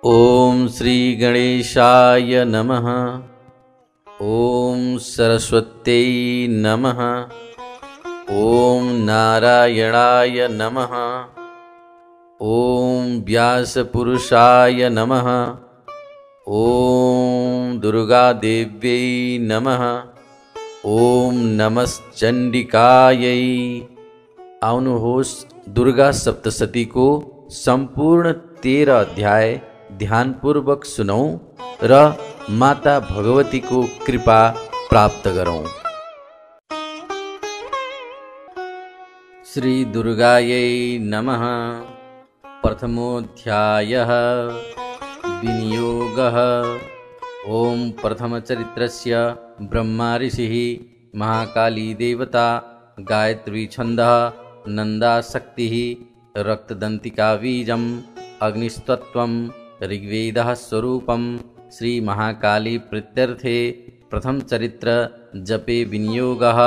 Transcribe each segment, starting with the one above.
ओम श्री गणेशाय नमः। ओम सरस्वत्यै नमः। ओम नारायणाय नमः। ओम व्यासपुरुषाय नमः। ओम दुर्गादेव्यै नमः। ओम नमश्चंडिकायै। आउनु होस् दुर्गा सप्तशती को संपूर्ण 13 अध्याय ध्यानपूर्वक सुनौं र माता भगवती को कृपा प्राप्त करौं। श्री दुर्गायै नमः। प्रथमोऽध्यायः विनियोगः। ओम प्रथमचरित्रस्य ब्रह्मा ऋषिः, महाकाली देवता, गायत्री छन्दः, नन्दाशक्तिः, रक्तदन्तिका बीजम्, अग्निस्तत्त्वं, ऋग्वेदः स्वरूपं, श्री महाकाली प्रीत्यर्थे प्रथम चरित्र जपे विनियोगः।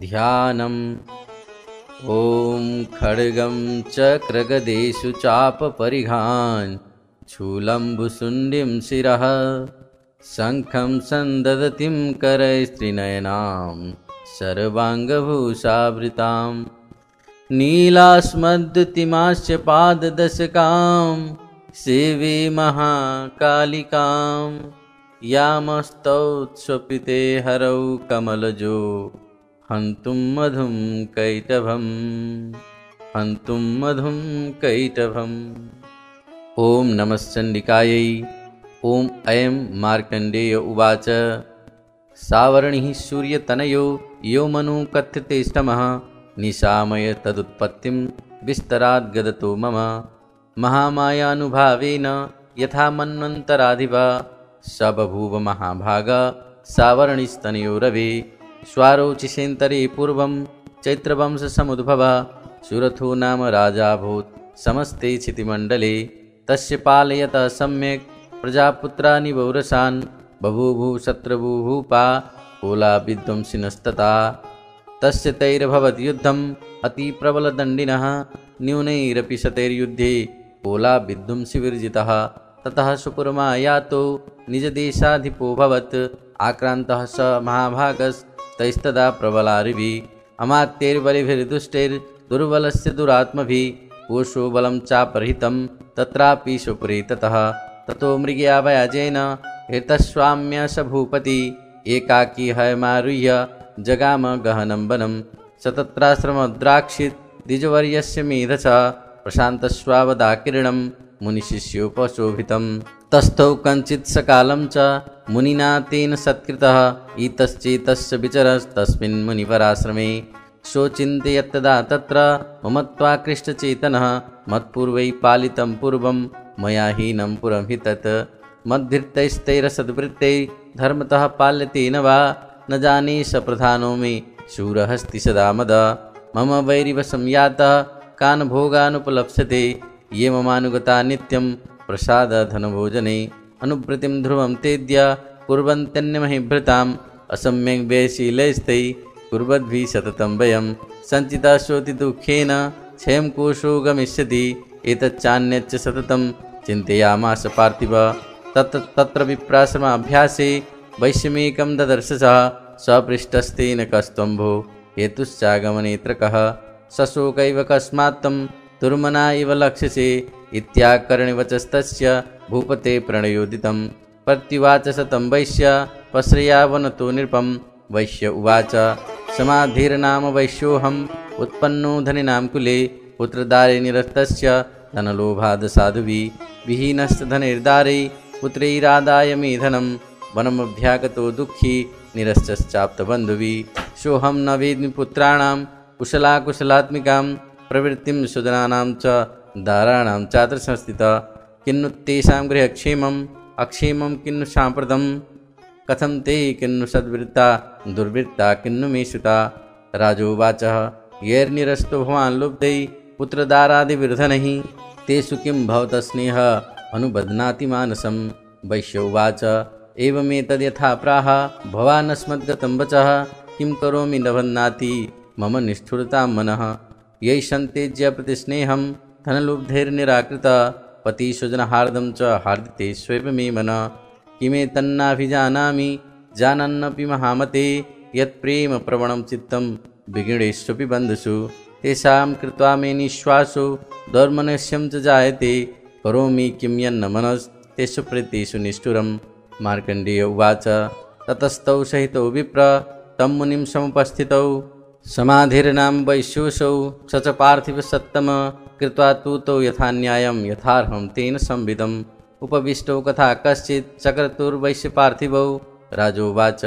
ध्यानम्। ओम खड्गं चक्रगदेषु चापपरिघान्, शूलम्बुशुण्डिं शिरः, शङ्खं सन्ददतिं करैस्त्रिनयनां, सर्वाङ्गभूषावृतां, नीलास्मद्युतिमाश्च पाददशकां, सेवे महाकालिकां, यामस्तौत्स्वपिते हरौ कमलजो, हन्तुं मधुं कैटभम्। ओम नमश्चंडिकायै। ओम अयं मार्कण्डेय उवाच। सावर्णिः सूर्यतनयो यो मनु कथ्यतेष्टमः, निशामय तदुत्पत्तिं विस्तराद् गदतो मम, महामायानुभावेन यथा मन्वन्तराधिपा, स बभूव महाभाग सावर्णिस्तनयो रवे, स्वारोचिषेन्तरे पूर्वं चैत्रवंशसमुद्भवः, सुरथो नाम राजाभूत् समस्ते क्षितिमण्डले, तस्य पालयतः सम्यक् प्रजापुत्राणि वौरसान्, बभूवु शत्रभूभूपा कोला विध्वंसिनस्तथा, तस्य तैरभवत् युद्धम् अतिप्रबलदण्डिनः, न्यूनैरपि शतैर्युद्धे कोला विध्वंसिविर्जितः, ततः सुकुर्मायातो निजदेशाधिपोऽभवत्, आक्रान्तः स महाभागस्तैस्तदा प्रबलारिभिः, अमात्यैर्बलिभिर्दुष्टैर्दुर्बलस्य दुरात्मभिः, कोशो बलं चापहृतं तत्रापि स्वपुरे ततः, ततो मृगयावयाजेन हृतस्वाम्य स भूपति, एकाकी हयमारुह्य जगाम गहनं वनं, स तत्राश्रमद्राक्षित् द्विजवर्यस्य मेधसा, प्रशान्तस्वावदाकीर्णं मुनिशिष्योपशोभितं, तस्थौ कञ्चित् सकालं च मुनिना तेन सत्कृतः, इतश्चेतस्य विचरस्तस्मिन् मुनिपराश्रमे, सोचिन्तयत्तदा तत्र ममत्वाकृष्टचेतनः, मत्पूर्वै पालितं पूर्वं मया हीनं पुरं हि तत्, मद्भृतैस्तैरसद्वृत्तैः धर्मतः पाल्यते न वा, न जाने स प्रधानो मे शूरहस्ति सदा मद, मम वैरिवशं यातः कान् भोगानुपलप्स्यते, ये ममानुगता नित्यं प्रसादधनभोजने, अनुवृत्तिं ध्रुवं तेद्य कुर्वन्त्यन्यमहिभृताम्, असम्यक् व्ययशीलैस्तैः कुर्वद्भिः सततं वयं, सञ्चिता शोति दुःखेन क्षयं कोशो गमिष्यति, एतच्चान्यच्च सततं चिन्तयामास पार्थिव, तत्र विप्राश्रमाभ्यासे वैश्यमेकं ददर्श सः, स्वपृष्ठस्तेन कस्त्वं भो हेतुश्चागमनेऽत्र कः, सशोकैव कस्मात् तं दुर्मना इव लक्ष्यसे, इत्याकर्ण्यवचस्तस्य भूपते प्रणयोदितं, प्रत्युवाच स तं वैश्य पश्रयावनतो नृपं, वैश्य उवाच समाधिर्नाम वैश्योऽहम्, उत्पन्नो धनिनां कुले, पुत्रदारे निरस्तस्य धनलोभाद् साधुभिः, विहीनस्य धनैर्दारे पुत्रैरादाय मे धनं, वनमभ्यागतो दुःखी निरश्चाप्तबन्धुभिः, सोऽहं न वेद्मि पुत्राणां कुशलाकुशलात्मिकां, प्रवृत्तिं सुजनानां च दाराणां चात्र संस्थितः, किन्नु तेषां गृहक्षेमम् अक्षेमं किन्नु साम्प्रतं, कथं ते किन्नु सद्वृत्ता दुर्वृत्ता किन्नु मे श्रुता। राजोवाच यैर्निरस्तो भवान् लुब्धैः पुत्रदारादिविर्धनैः, तेषु किं भवतः स्नेहः अनुबध्नाति मानसं। वैश्य उवाच एवमेतद्यथा प्राह भवानस्मद्गतं वचः, किं करोमि न बध्नाति मम निष्ठुरतां मनः, यै सन्त्यज्य प्रतिस्नेहं धनलुब्धैर्निराकृता, पतिसुजनहार्दं च हार्दिते स्वैव मे मन किमे तन्नाभिजानामि जानन्नपि महामते यत्प्रेम प्रवणं चित्तं विगणेष्वपि बन्धुषु तेषां कृत्वा मे निःश्वासो दौर्मनस्यं च जायते करोमि किं यन्न मनस्तेषु प्रीतेषु निष्ठुरं मार्कण्डेय उवाच ततस्तौ सहितौ विप्र तं मुनिं समुपस्थितौ समाधिर्नाम वैश्योऽसौ स च पार्थिवसत्तम कृत्वा तु तौ यथा न्यायं यथार्हं तेन संविदम् उपविष्टौ कथा कश्चित् चक्रतुर्वैश्यपार्थिवौ राजोवाच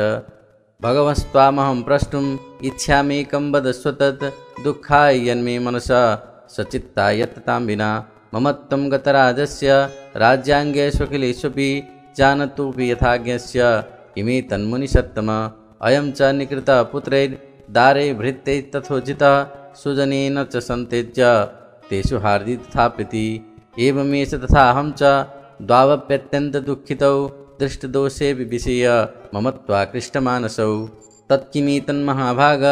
भगवस्त्वामहं प्रष्टुम् इच्छामेकं वदस्व तत् दुःखाय यन्मे मनसा सचित्ताय यत्तां विना मम त्वं गतराजस्य राज्याङ्गेष्वखिलेष्वपि जानतोऽपि यथाज्ञस्य इमे तन्मुनिसत्तम अयं च निकृतः पुत्रैर्दारे भृत्यै तथोचितः सुजनेन च सन्तेज्य तेषु हार्दि तथाप्यति एवमेष तथाहं च द्वावप्यत्यन्तदुःखितौ दृष्टदोषे विविशेय मम त्वाकृष्टमानसौ तत्किमेतन्महाभाग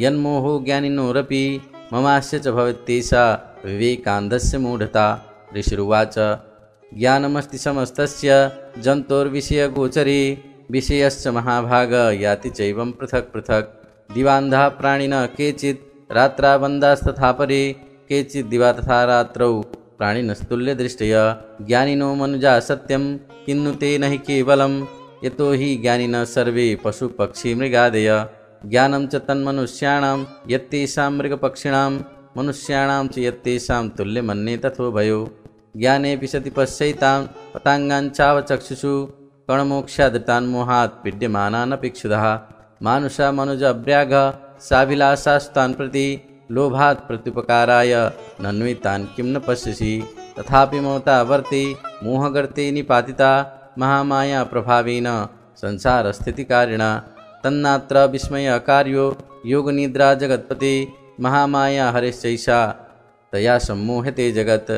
यन्मोहो ज्ञानिनोरपि ममास्य च भवत्येषा विवेकान्धस्य मूढता ऋषिरुवाच ज्ञानमस्ति समस्तस्य जन्तोर्विषयगोचरे विषयश्च महाभाग याति चैवं पृथक् पृथक् दिवान्धः प्राणिनः केचित् रात्राबन्धास्तथा परे केचित् दिवा तथा रात्रौ प्राणिनस्तुल्यदृष्टय ज्ञानिनो मनुजा सत्यं किन्नु ते न हि केवलं यतो हि ज्ञानिनः सर्वे पशुपक्षिमृगादय ज्ञानं च तन्मनुष्याणां यत्तेषां मृगपक्षिणां मनुष्याणां च यत्तेषां तुल्यमन्ये तथोभयो ज्ञानेऽपि सति पश्यैतां पताङ्गाञ्चावचक्षुषु कणमोक्षादृतान्मोहात् पीड्यमानानपि क्षुधः मानुषा मनुजव्याघ साभिलाषास्तान् प्रति लोभात् प्रत्युपकाराय नन्वितान् किं न पश्यसि तथापि ममता वर्ते मोहगर्ते निपातिता महामाया प्रभावेन संसारस्थितिकारिणा तन्नात्र विस्मयकार्यो योगनिद्रा जगत्पते महामाया हरिश्चैषा तया सम्मोहते जगत्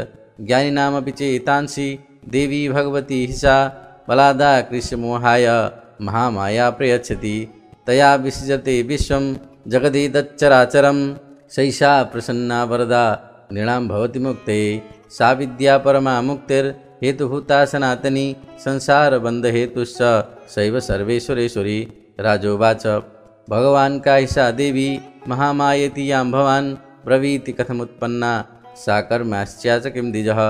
ज्ञानिनामपि चेतांसि देवी भगवती हिसा बलादा कृष्यमोहाय महामाया प्रयच्छति तया विसृजते विश्वं जगदेतच्चराचरं सैषा प्रसन्ना वरदा नृणां भवति मुक्ते सा विद्या परमा मुक्तिर्हेतुभूता सनातनी संसारबन्धहेतुश्च सैव सर्वेश्वरेश्वरी राजोवाच भगवान् का हि सा देवी महामायेति यां भवान् ब्रवीति कथमुत्पन्ना सा कर्माश्चा च किं द्विजः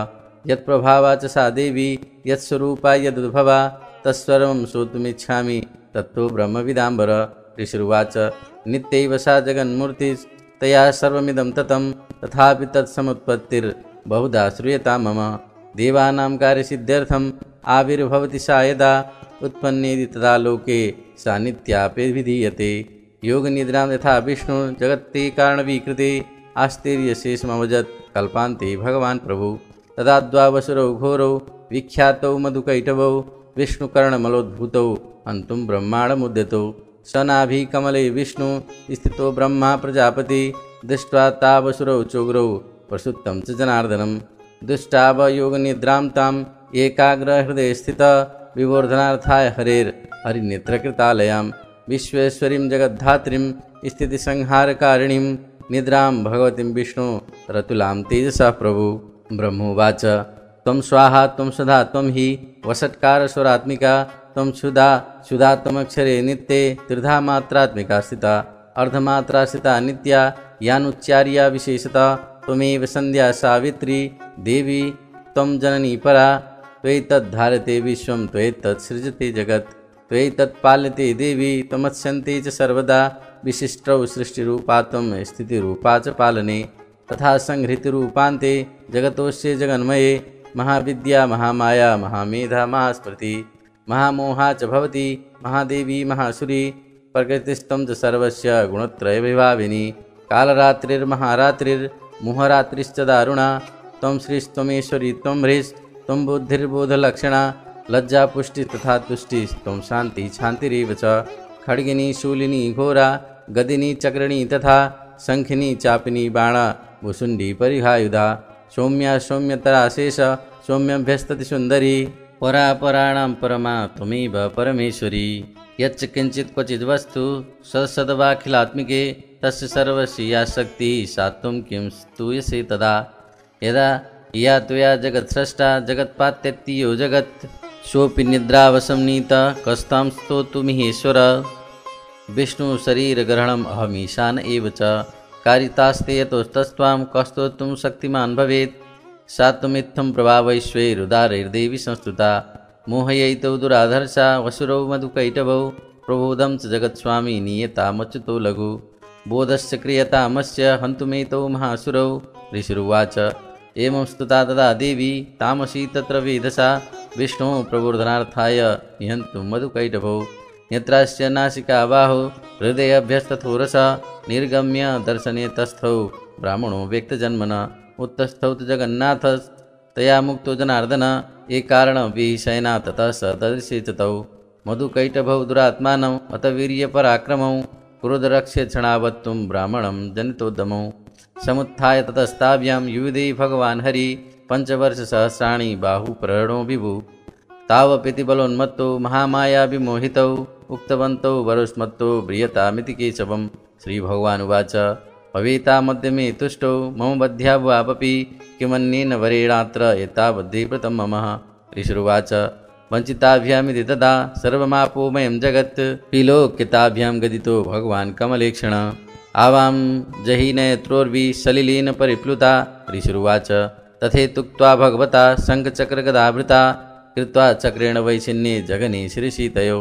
यत्प्रभावा च सा देवी यत्स्वरूपा यदुद्भवा तत्सर्वं श्रोतुमिच्छामि तत्तो ब्रह्मविदाम्बर ऋषिरुवाच नित्यैव सा जगन्मूर्तिस्तया सर्वमिदं ततं तथापि तत्समुत्पत्तिर्बहुधा श्रूयतां मम देवानां कार्यसिद्ध्यर्थम् आविर्भवति सा यदा उत्पन्नेति तदा लोके सा नित्यापि विधीयते योगनिद्रां यथा विष्णु जगत्ते कारणविकृते आश्चर्यशेषमवजत् कल्पान्ते भगवान् प्रभु तदा द्वावसुरौ घोरौ विख्यातौ मधुकैटवौ विष्णुकर्णमलोद्भूतौ हन्तुं ब्रह्माण्डमुद्यतौ स नाभिकमले विष्णु स्थितो ब्रह्मा प्रजापति दृष्ट्वा तावसुरौ चोग्रौ प्रसुप्तं च जनार्दनं दुष्टावयोगनिद्रां ताम् एकाग्रहृदयस्थितः विवर्धनार्थाय हरिनेत्रकृतालयां विश्वेश्वरीं जगद्धात्रीं स्थितिसंहारकारिणीं निद्रां भगवतीं विष्णु रतुलां तेजसा प्रभु ब्रह्मोवाच त्वं स्वाहा त्वं सदा त्वं हि वषट्कारस्वरात्मिका त्वं क्षुधा त्वमक्षरे नित्ये त्रिधा मात्रात्मिका स्थिता अर्धमात्रा स्थिता नित्या यानुच्चार्या विशेषता त्वमेव सन्ध्या सावित्री देवी त्वं जननी परा त्वयैतद्धारते विश्वं त्वयैतत्सृजते जगत् त्वयैतत्पाल्यते देवी त्वमत्स्यन्ते च सर्वदा विशिष्टौ सृष्टिरूपा त्वं स्थितिरूपा च पालने तथा संहृतिरूपान्ते जगतोस्य जगन्मये महाविद्या महामाया महामेधा महास्मृति महामोहा च भवति महादेवी महासुरी प्रकृतिस्त्वं च सर्वस्य गुणत्रयविभाविनी कालरात्रिर्महारात्रिर्मुहरात्रिश्च दारुणा त्वं श्रीस्त्वमेश्वरी त्वं ह्रीस्त्वं बुद्धिर्बोधलक्षणा लज्जापुष्टि तथा तुष्टिस्त्वं शान्ति शान्तिरेव च खड्गिनी शूलिनी घोरा गदिनी चक्रिणी तथा शंखिनी चापिनी बाणा भुसुण्डी परिहायुधा सौम्या सौम्यतराशेष सौम्यभ्यस्तति सुन्दरी परापराणां परमा त्वमेव परमेश्वरी यच्च किञ्चित् क्वचित् वस्तु सदवाखिलात्मिके तस्य सर्वस्य या शक्तिः सा त्वं किं स्तूयसे तदा यदा या त्वया जगत्स्रष्टा जगत्पात्यत्तियो जगत् सोऽपि निद्रावशं नीतः कस्तां स्तोतुमिहेश्वर विष्णुशरीरग्रहणम् अहमीशान एव च कारितास्ते यतोस्तस्त्वां कस्तोतुं शक्तिमान् भवेत् सा त्वमित्थं प्रभावैश्वर्योदारैर्देवी संस्तुता मोहयैतौ दुराधर्षा वसुरौ मधुकैटभौ प्रबोधं च जगत्स्वामी नीयतामच्युतो लघु बोधश्च क्रियतामस्य हन्तुमेतौ महासुरौ ऋषिरुवाच एवं स्तुता तदा देवी तामसी तत्र वेधसा विष्णु प्रबोधनार्थाय निहन्तुं मधुकैटभौ नेत्रास्य नासिका बाहो हृदयभ्यस्तथोरस निर्गम्य दर्शने तस्थौ ब्राह्मणो व्यक्तजन्मन उत्तस्थौ तु जगन्नाथस्तया मुक्तो जनार्दन ये कारणविषयेन ततः स ददृशे च तौ मधुकैटभौ दुरात्मानम् अत वीर्यपराक्रमौ क्रोधरक्ष्य क्षणावत्तुं ब्राह्मणं जनितोद्यमौ समुत्थाय ततस्ताभ्यां युयुधे भगवान् हरि पञ्चवर्षसहस्राणि बाहुप्रहरणो विभु तावपीति बलोन्मत्तो महामायाविमोहितौ उक्तवन्तौ वरुष्मत्तो ब्रियतामिति केशवं श्रीभगवानुवाच भवेता मध्यमे तुष्टो मम बध्यावापि किमन्येन वरेणात्र एतावद्धि मम ऋषिरुवाच वञ्चिताभ्यामिति तदा सर्वमापोमयं जगत् विलोक्यताभ्यां गदितो भगवान् कमलेक्षण आवां जहीनयत्रोर्वि सलिलेन परिप्लुता ऋषिरुवाच तथेत्युक्त्वा भगवता शङ्खचक्रगदाभृता कृत्वा चक्रेण वैशिन्ये जगने शिरसितयो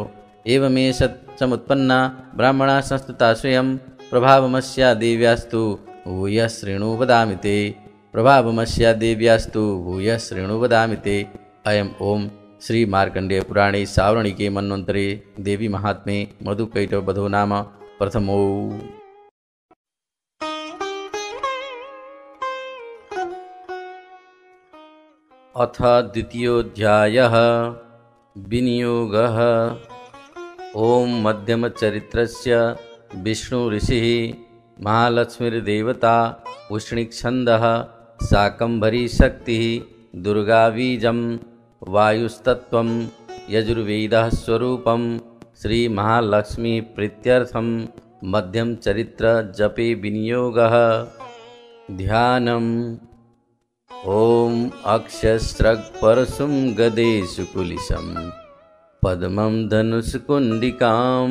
एवमेष समुत्पन्ना ब्राह्मणा संस्तुता स्वयं प्रभावमस्या देव्यास्तु भूयः शृणु वदामि ते प्रभावमस्या देव्यास्तु भूयः शृणु वदामि ते अयम् ओम श्री मार्कंडेय पुराणे सावर्णिके मन्वन्तरे देवी महात्म्ये मधुकैटभवधो नाम प्रथमो। अथ द्वितीयोऽध्यायः विनियोगः। ओम मध्यमचरित्रस्य विष्णु ऋषिः महालक्ष्मीर्देवता उष्णिक्छन्दः शाकम्भरी शक्तिः दुर्गाबीजं वायुस्तत्त्वं यजुर्वेदः स्वरूपं श्रीमहालक्ष्मी प्रीत्यर्थं मध्यमचरित्र जपे विनियोगः। ध्यानम् ओम अक्षस्रक्परशुं गदेषु कुलिशं पद्मं धनुष्कुण्डिकां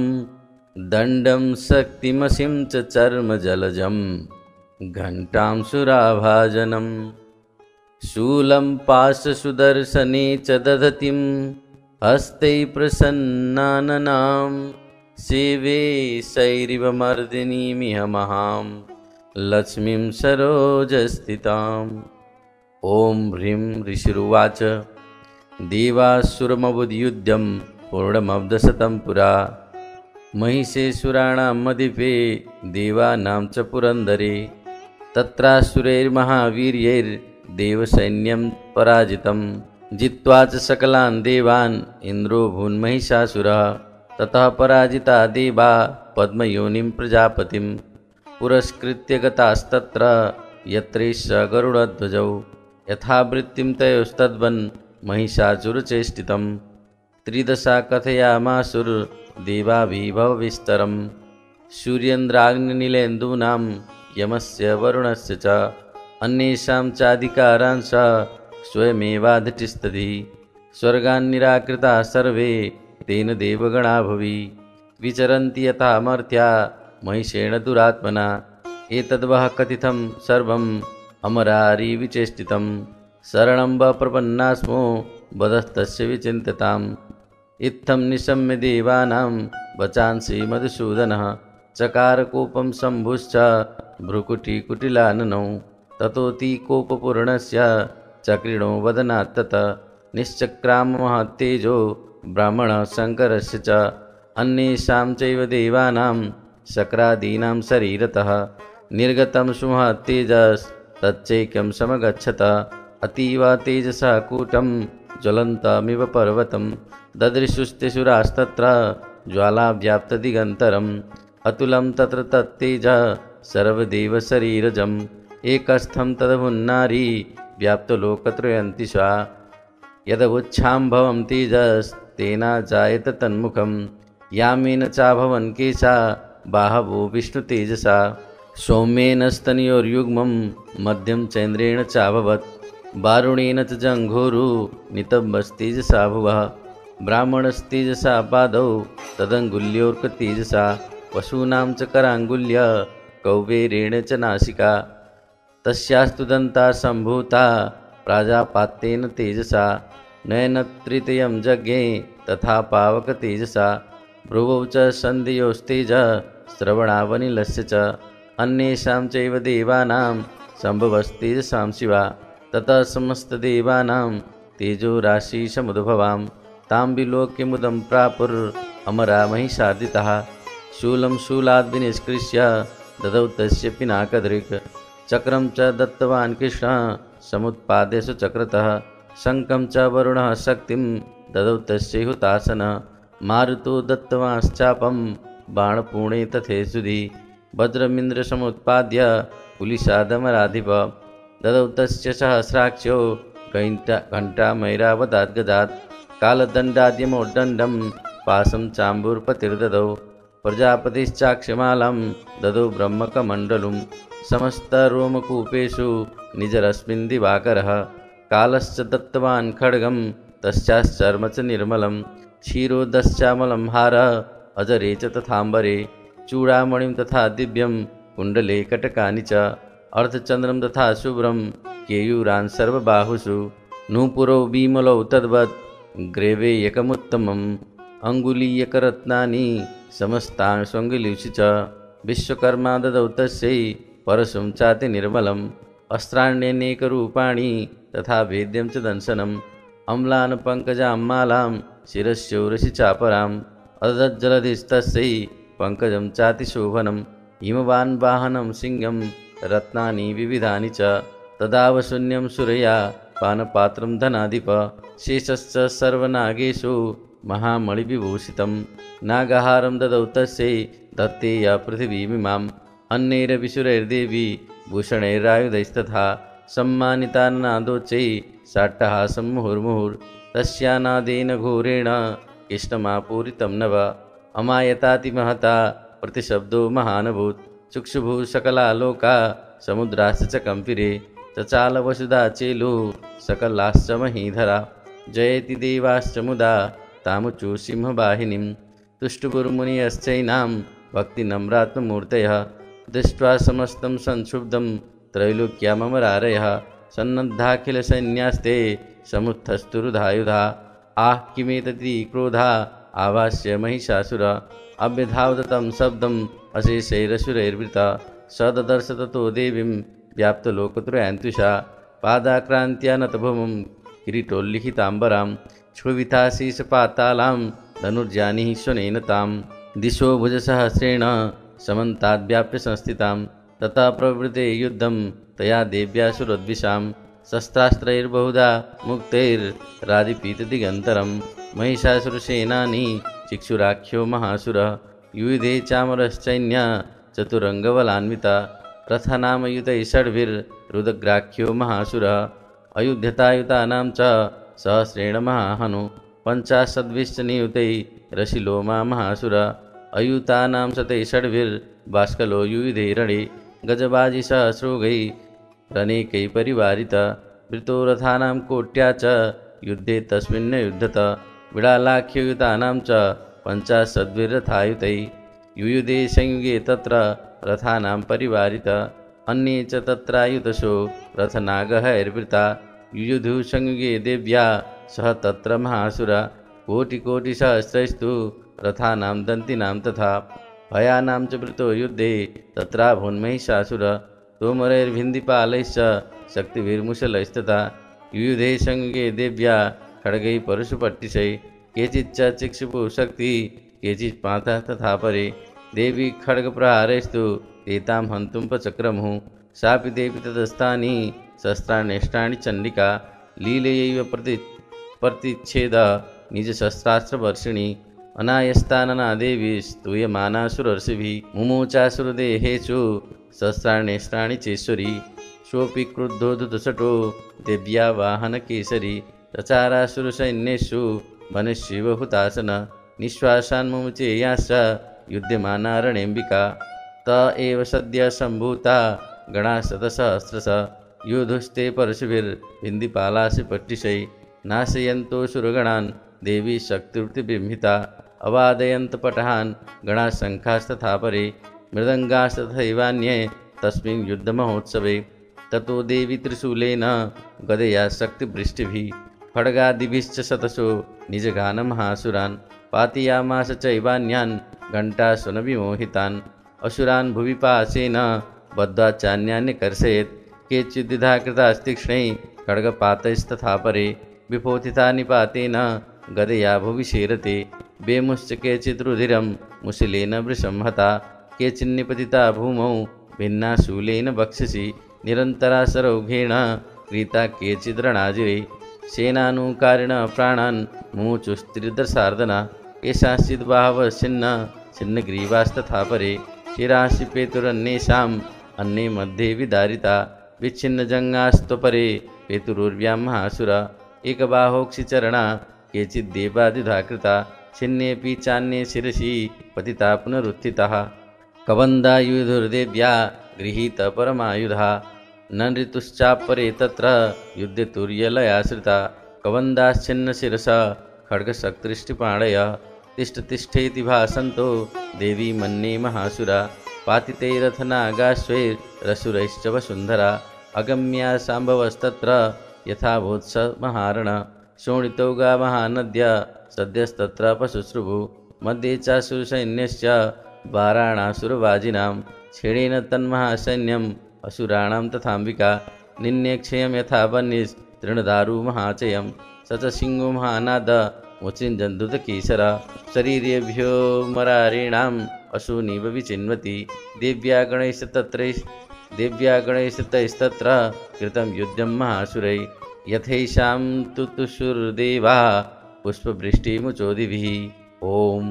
दण्डं शक्तिमसिं च चर्मजलजं घण्टां सुराभाजनं शूलं पाशसुदर्शने च दधतीं हस्ते प्रसन्नाननां सेवे शैरिव मर्दिनीमिह महां लक्ष्मीं सरोजस्थिताम्। ओम ह्रीं ऋषिरुवाच देवासुरमवुद्युद्धं पूर्णमब्धशतं पुरा महिषेसुराणां मदीपे देवानां च पुरन्दरे तत्रासुरैर्महावीर्यैर्देवसैन्यं पराजितं जित्वा च सकलान् देवान् इन्द्रो भून्महिषासुरः ततः पराजिता देवा पद्मयोनिं प्रजापतिं पुरस्कृत्य गतास्तत्र यत्रैष गरुडध्वजौ यथावृत्तिं तयोस्तद्वन् महिषासुरचेष्टितं त्रिदशा कथयामासुर्देवाभिभवविस्तरं सूर्येन्द्राग्निनिलेन्दूनां यमस्य वरुणस्य च अन्येषां चाधिकारांश स्वयमेवाधिष्ठति स्वर्गान् निराकृता सर्वे तेन देवगणा भुवि विचरन्ति यथा मर्त्या महिषेण दुरात्मना एतद्वः कथितं सर्वम् अमरारि विचेष्टितं शरणं व प्रपन्नास्मो वदस्तस्य विचिन्त्यताम् इत्थं निशम्य देवानां वचांसि मधुसूदनः चकारकोपं शम्भुश्च भ्रुकुटिकुटिलाननौ ततोऽति कोपपूर्णस्य चक्रिणो वदनात् ततः निश्चक्राममहत्तेजो ब्राह्मणः शङ्करस्य च अन्येषां चैव देवानां शक्रादीनां शरीरतः निर्गतं सुमहत्तेजस्तच्चैक्यं समगच्छत अतीव तेजसा कूटं ज्वलन्तमिव पर्वतं ददृशुस्तेषुरास्तत्र ज्वालाव्याप्तदिगन्तरम् अतुलं तत्र तत्तेजः सर्वदेवशरीरजम् एकस्थं तदभुन्नारी व्याप्तलोकत्रयन्तिषा यदवुच्छाम्भवं तेजस्तेना जायत तन्मुखं यामेन चाभवन् केशा बाहवो विष्णुतेजसा सौम्येन स्तनयोर्युग्मं मध्यं चैन्द्रेण चाभवत् वारुणेन च जङ्घोरु नितम्बस्तेजसा भुवः ब्राह्मणस्तेजसा पादौ तदङ्गुल्योऽर्कतेजसा पशूनां च कराङ्गुल्य कौबेरेण च नासिका तस्यास्तु दन्ता सम्भूता प्राजापात्येन तेजसा नयनत्रितयं जज्ञे तथा पावकतेजसा भ्रुवौ च सन्धियोस्तेजः श्रवणावनिलस्य च अन्येषां चैव देवानां सम्भवस्तेजसां शिवा ततः समस्तदेवानां तेजोराशिसमुद्भवां तां विलोक्य मुदं प्रापुरमरा महिषादितः शूलं शूलाद्विनिष्कृष्य ददौ तस्य पिनाकदृक् चक्रं च दत्तवान् कृष्णः समुत्पाद्य सुचक्रतः शङ्खं च वरुणः शक्तिं ददौ तस्य हुतासनः मारुतो दत्तवांश्चापं बाणपूणे तथेषुधि वज्रमिन्द्रसमुत्पाद्य कुलिशादमराधिप ददौ तस्य सहस्राक्षो घण्टामैरावताद्गदात् कालदण्डाद्यमोद्दण्डं पाशं चाम्बूर्पतिर्ददौ प्रजापतिश्चाक्षमालं ददौ ब्रह्मकमण्डलुं समस्तरोमकूपेषु निजरश्मिन् दिवाकरः कालश्च दत्तवान् खड्गं तस्याश्चर्म च निर्मलं क्षीरोदश्चामलं हारः अजरे च तथाम्बरे चूडामणिं तथा दिव्यं कुण्डले कटकानि च अर्धचन्द्रं तथा शुभ्रं केयूरान् सर्वबाहुषु नूपुरौ विमलौ तद्वत् ग्रेवेयकमुत्तमम् अङ्गुलीयकरत्नानि समस्तांशङ्गुलीषु च विश्वकर्मा ददौ तस्यै परशुं चाति निर्मलम् अस्त्राण्यनेकरूपाणि तथा वेद्यं च दंशनम् अम्लान् पङ्कजां मालां शिरस्योरसि चापराम् अदज्जलधिस्तस्यै पङ्कजं चातिशोभनम् हिमवान् वाहनं सिंहं रत्नानि विविधानि च तदावशून्यं सुरया पानपात्रं धनाधिप शेषश्च सर्वनागेषु महामणिविभूषितं नागहारं ददौ तस्यै दत्तेय पृथिवीमिमाम् अन्यैरविसुरैर्देवी भूषणैरायुधैस्तथा सम्मानिता नादोच्चैः साट्टहासं मुहुर्मुहुर् तस्यानादेन घोरेण कृष्णमापूरितं नव अमायतातिमहता प्रतिशब्दो महानभूत् चुक्षुभुः सकलालोका समुद्राश्च च कंपिरे चचाल वसुधा चेलुः सकलाश्च महीधरा जयति देवाश्च मुदा तामुचु सिंहवाहिनीं तुष्टुपुर्मुनियश्चैनां भक्तिनम्रात्ममूर्तयः दृष्ट्वा समस्तं संक्षुब्धं त्रैलोक्यामरारयः सन्नद्धाखिलसैन्यास्ते समुत्थस्तुरुधायुधा आह किमेतति क्रोधा आभास्य महिषासुर अभ्यधावतं शब्दम् अशेषैरसुरैर्वृता स ददर्श ततो देवीं व्याप्तलोकत्रयान्त्विषा पादाक्रान्त्या नतभुवं किरीटोल्लिखिताम्बरां क्षुभिताशीषपातालां धनुर्जानिः स्वनेन तां दिशो भुजसहस्रेण समन्ताद्व्याप्य संस्थितां ततः प्रवृते युद्धं तया देव्या सुरद्विषां शस्त्रास्त्रैर्बहुधा मुक्तैर्रादिपीतदिगन्तरं महिषासुरसेनानी चिक्षुराख्यो महासुरः युयुधे चामरश्चैन्य चतुरङ्गबलान्विता रथनामयुतैः षड्भिर्रुदग्राख्यो महासुरः अयुध्यतायुतानां च सहस्रेण महाहनु पञ्चाशद्भिश्च नियुतैः रशिलोमा महासुरः अयुतानां शतैः षड्भिर्बाष्कलो युयुधे रणे गजबाजिसहस्रोगैः रनेकैः परिवारितः वृतो रथानां कोट्या च युद्धे तस्मिन् युद्धत विडालाख्ययुतानां च पञ्चाशद्भिर्रथायुतैः युयुधे संयुगे तत्र रथानां परिवारितः अन्ये च तत्रायुतशो रथनागहैर्वृता युयुधुः संयुगे देव्या सह तत्र महासुरा कोटिकोटिसहस्रैस्तु रथानां दन्तिनां तथा भयानां च वृतो युद्धे तत्राभून्महिषासुर तोमरैर्भिन्दिपालैश्च शक्तिभिर्मुशलैस्तथा युयुधे संयुगे देव्या खड्गैः परशुपट्टिशैः केचिच्च चिक्षुपुः शक्तिः केचित् पातः तथा परे देवी खड्गप्रहारैस्तु एतां हन्तुमुपचक्रमुः सापि देवी तदस्थानि शस्त्राण्यष्टानि चण्डिका लीलयैव प्रतिच्छेद निजशस्त्रास्त्रवर्षिणी अनायस्तानना देवी स्तूयमानासुरर्षिभिः मुमोचासुरदेहेषु शस्त्राण्यष्टानि चेश्वरी सोऽपि क्रुद्धो धृतशठो देव्या वाहनकेसरी चचारासुरसैन्येषु वनशिव हुतासन निःश्वासान्मुमुचेयाश्च युध्यमानारणेऽम्बिका त एव सद्य सम्भूता गणाः शतसहस्रश युधुस्ते परशुभिर्भिन्दिपालासि पट्टिशै नाशयन्तोऽसुरगणान् देवी शक्तिवृत्तिबिम्हिता अवादयन्तपटहान् गणाशङ्खास्तथा परे मृदङ्गास्तथैवान्ये तस्मिन् युद्धमहोत्सवे ततो देवी त्रिशूलेन गदया शक्तिवृष्टिभिः खड्गादिभिश्च शतशो निजगानमहासुरान् पातयामास चैवान्यान् घण्टासुनविमोहितान् असुरान् भुवि पाशेन बद्ध्वा चान्यान्यकर्षयेत् केचिद्विधा कृतास्तीक्ष्णैः खड्गपातैस्तथा परे विपोथिता निपातेन गदया भुवि शेरते वेमुश्च केचित् रुधिरं मुशिलेन वृषं हता केचिन्निपतिता भूमौ भिन्ना शूलेन वक्षसि निरन्तरा सरौघेण क्रीता केचिद्रणाजिरे सेनानुकारिण प्राणान् मुमुचुस्त्रिदशार्दना केशाश्चित् बाहवः छिन्नग्रीवास्तथा परे शिरांसि पेतुरन्येषाम् अन्ये मध्ये विदारिता विच्छिन्नजङ्घास्त्वपरे पेतुरुर्व्यां महासुरा एकबाहोक्षिचरणा केचिद्देवादिधा कृता छिन्नेऽपि चान्ये शिरसि पतिता पुनरुत्थिताः कबन्धायुधुर्देव्या गृहीतपरमायुधा न ऋतुश्चापरे तत्र युद्धे तुर्यलयाश्रिता कबन्धाश्चिन्नशिरसा खड्गशक्तिष्टिपाणय तिष्ठतिष्ठेति भासन्तो देवी मन्ये महासुरा पातितैरथनागाश्वैरसुरैश्च वसुन्धरा अगम्या शाम्भवस्तत्र यथाभूत्स महारण शोणितौगा महानद्या सद्यस्तत्र पशुश्रुभु मध्ये चासुरसैन्यश्च वाराणासुरवाजिनां छेडेन तन्महासैन्यम् असुराणां तथाम्बिका निन्यक्षयं यथा वह्निस्तृणदारु महाचयं स च सिंहो महानाद मुचिञ्जन्तुतकीसर शरीरेभ्यो मरारीणाम् असूनिव विचिन्वति देव्या गणैस्तत्र कृतं युद्धं महासुरै यथैषां तुतुषुर्देवा पुष्पवृष्टिमुचोदिभिः। ओम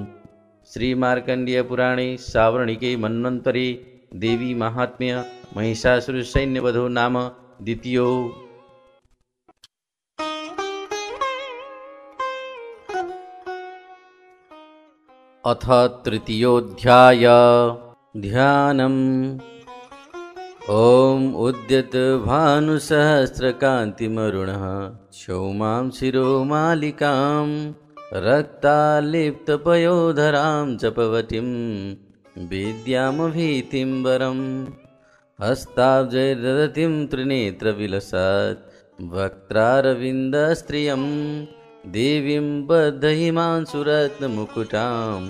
श्री मार्कंडेय पुराणे सावर्णिके मन्वन्तरे देवी महात्म्य महिषासुर सैन्यवधो नाम द्वितीयो। अथ तृतीयोऽध्याय ध्यानम्। ॐ उद्यत भानुसहस्रकान्तिमरुणः क्षौमां शिरोमालिकां रक्तालिप्तपयोधरां जपवटीं विद्यामभीतिं वरम् हस्ताब्जैर्दधतीं त्रिनेत्रविलसत् वक्त्रारविन्दस्त्रियं देवीं बद्धहिमांशुरत्नमुकुटां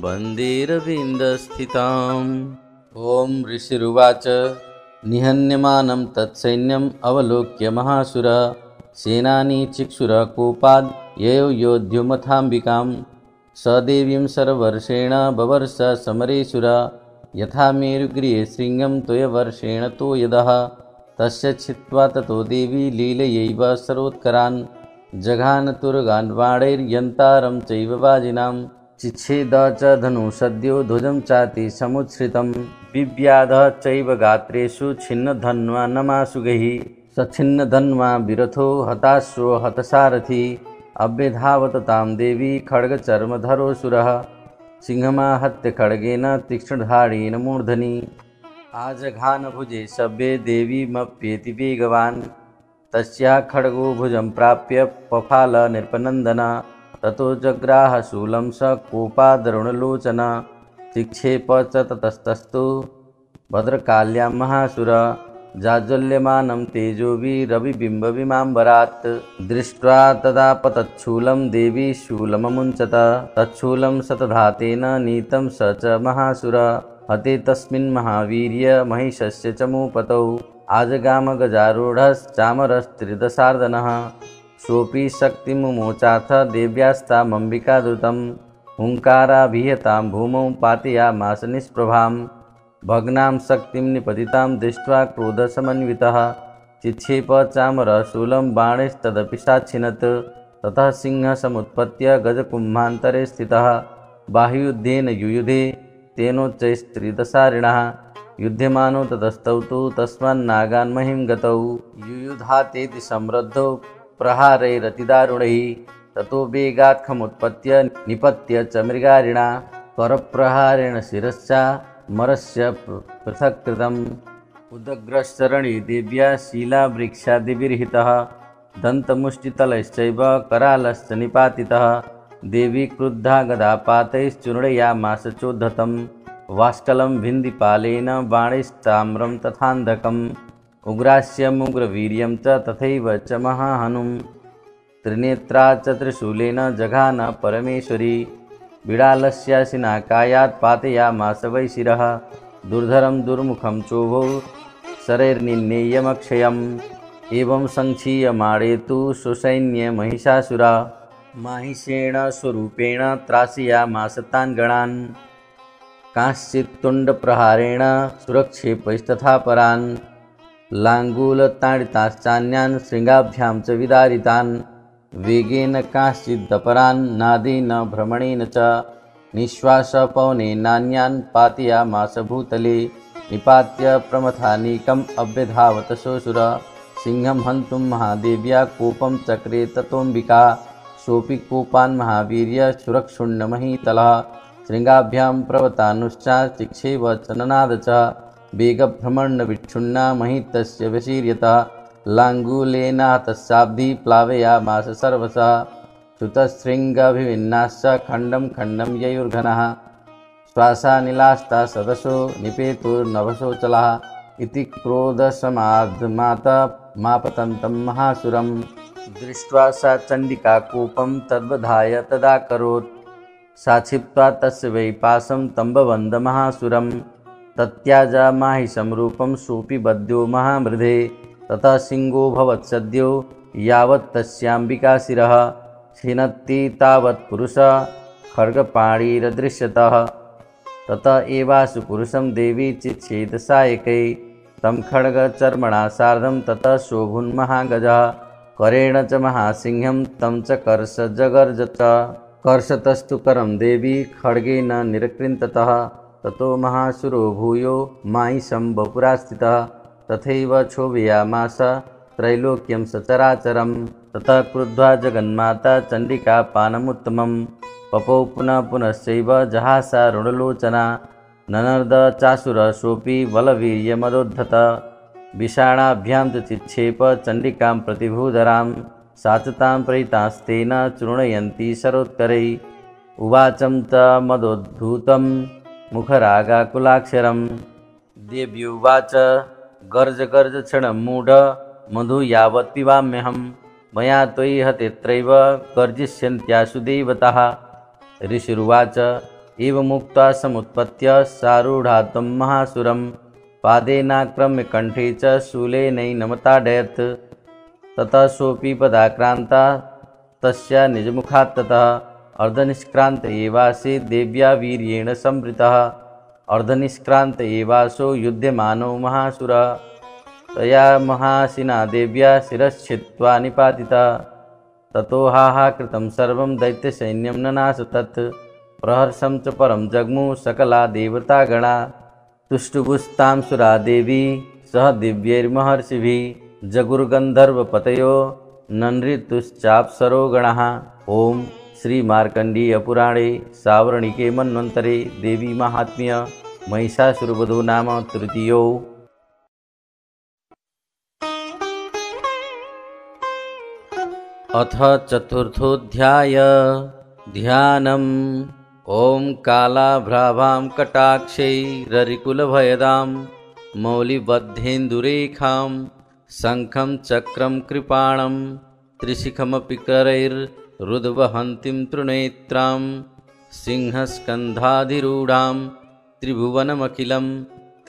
वन्देरविन्दस्थिताम्। ॐ ऋषिरुवाच निहन्यमानं तत्सैन्यम् अवलोक्य महासुर सेनानी चिक्षुर कोपाद् ययो योद्ध्युमथाम्बिकां स देवीं सर्वर्षेण बवर्ष समरेशुर यथा मेरुगृहे शृङ्गं त्वयवर्षेण तोयदः तस्य छित्त्वा ततो देवी लीलयैव सरोत्करान् जघान तुरगान् बाणैर्यन्तारं चैव वाजिनां चिच्छेद च धनु सद्यो ध्वजं चाति समुच्छ्रितं बिव्याध चैव गात्रेषु छिन्नधन्वा नमासुगैः सच्छिन्नधन्वा विरथो हताश्वो हतसारथी अभ्यधावत तां देवी खड्गचर्मधरोऽसुरः सिंहमाहत्य खड्गेन तीक्ष्णधारेण मूर्धनि आजघानभुजे सभ्ये देवीमप्येति वेगवान् तस्याः खड्गो भुजं प्राप्य पफाल नृपनन्दन ततो जग्राह शूलं स कोपादरुणलोचन चिक्षेप च ततस्तस्तु भद्रकाल्यां महासुर जाज्वल्यमानं तेजोभिरविबिम्बविमाम्बरात् दृष्ट्वा तदा पतच्छूलं देवी शूलममुञ्चत तच्छूलं शतधातेन नीतं स च महासुर हते तस्मिन् महावीर्य महिषस्य चमूपतौ आजगाम गजारूढश्चामरस्त्रिदशार्दनः सोऽपि शक्तिमुमोचाथ देव्यास्तामम्बिकादृतं हुङ्काराभिहतां भूमौ पातयामास निष्प्रभां भग्नां शक्तिं निपतितां दृष्ट्वा क्रोधसमन्वितः चिक्षेप चामरशूलं बाणैस्तदपि साक्षिणत् ततः सिंहः समुत्पत्य गजकुम्भान्तरे स्थितः बाहुयुद्धेन युयुधे तेनोच्चैस्त्रिदशारिणः युध्यमानो ततस्तौ तु तस्मान्नागान् महिं गतौ युयुधातेति समृद्धौ प्रहारैरतिदारुणैः ततो वेगात् खमुत्पत्य निपत्य च मृगारिणा परप्रहारेण शिरश्चा मरस्य पृथक् कृतं उदग्रश्चरणी देव्या शीलावृक्षादिभिर्हितः दन्तमुष्टितलैश्चैव करालश्च निपातितः देवी क्रुद्धा गदापातैश्चूर्णयामास चोद्धतं वाष्टलं भिन्दिपालेन बाणैस्ताम्रं तथान्धकम् उग्रास्यमुग्रवीर्यं च तथैव च महाहनुं त्रिनेत्रा च त्रिशूलेन जघान परमेश्वरी बिडालस्यासिनाकायात् पातयामास वै शिरः दुर्धरं दुर्मुखं चोभौ शरैर्निन्नेयमक्षयम् एवं संक्षीयमाणे तु सुसैन्य महिषासुरा माहिषेण स्वरूपेण त्रासयामास तान् गणान् कांश्चित् तुण्डप्रहारेण सुरक्षेपैस्तथा परान् लाङ्गूलताडिताश्चान्यान् शृङ्गाभ्यां च विदारितान् वेगेन कांश्चिदपरान् नादेन भ्रमणेन च निःश्वासपवनेनान्यान् पातयामास भूतले निपात्य प्रमथानीकम् अभ्यधावत सोऽसुर सिंहं हन्तुं महादेव्या कोपं चक्रे ततोऽम्बिका सोऽपि कोपान् महावीर्य सुरक्षुण्णमहीतलः शृङ्गाभ्यां प्रवतानुश्चाचिक्षेव च ननाद च वेगभ्रमण्डविक्षुण्णा महितस्य वशीर्यतः लाङ्गूलेनातस्याब्धि प्लावयामास सर्वशः श्रुतशृङ्गभिन्नाश्च खण्डं खण्डं ययुर्घनः श्वासानिलास्ता सदसो निपेतुर्नभसोचलः इति क्रोधसमाधमातमापतन्तं महासुरं दृष्ट्वा सा चण्डिका कोपं तद्वधाय तदाकरोत् सा क्षिप्त्वा तस्य वै पाशं तम्बबन्धमहासुरं तत्याजा माहिषं रूपं सोऽपि बद्ध्यो महामृधे ततः सिंहोऽभवत् सद्यो यावत् तस्याम्बिका शिरः छिनत्ति तावत् पुरुषः खड्गपाणिरदृश्यतः तत एवासु पुरुषं देवी चिच्छेदसायकै तं खड्गचर्मणा सार्धं ततः शोभुन्महागजः करेण च महासिंहं तं च कर्षजगर्ज च कर्षतस्तु करं देवी खड्गेन निरकृन्ततः ततो महासुरो भूयो माहिषं वपुरास्थितः तथैव क्षोभयामास त्रैलोक्यं सचराचरं ततः क्रुद्ध्वा जगन्माता चण्डिका पानमुत्तमं पपौ पुनः पुनश्चैव जहासा रुणलोचना ननर्द चासुरः सोऽपि बलवीर्यमदोद्धत विषाणाभ्यां च चिक्षेप चण्डिकां प्रतिभूधरां सा च तां प्रहितास्तेन चूर्णयन्ती शरोत्तरै उवाचं च मदोद्धूतं मुखरागाकुलाक्षरं देव्युवाच गर्ज गर्ज क्षणं मूढ मधु यावत् पिबाम्यहं मया त्वयि हतेऽत्रैव गर्जिष्यन्त्यासु देवताः ऋषिरुवाच एवमुक्त्वा समुत्पत्य सारूढात्वं महासुरं पादेनाक्रम्य कण्ठे च शूलेनैनमताडयत् ततः सोऽपि पदाक्रान्ता तस्या निजमुखात् ततः अर्धनिष्क्रान्त एवासीत् देव्या वीर्येण संवृतः अर्धनिष्क्रान्त एवासो युध्यमानो महासुरः तया महासिना देव्या शिरश्छित्त्वा निपातितः ततो हाहाकृतं सर्वं दैत्यसैन्यं ननाश तत् प्रहर्षं च परं जग्मु सकला देवतागणा तुष्टुभुस्तां सुरा देवी सह दिव्यैर्महर्षिभिः जगुर्गन्धर्वपतयो ननृतुश्चाप्सरो गणः। ओं श्री मार्कण्डेय पुराणे सावर्णिके मन्वन्तरे देवी महात्म्य महिषासुरवधो नाम तृतीयो अथ चतुर्थोऽध्याय ध्यानम्। ॐ कालाभ्राभां कटाक्षैररिकुलभयदां मौलिबद्धेन्दुरेखां शङ्खं चक्रं कृपाणं त्रिशिखमपि करैर्रुद्वहन्तीं त्रिनेत्रां सिंहस्कन्धाधिरूढां त्रिभुवनमखिलं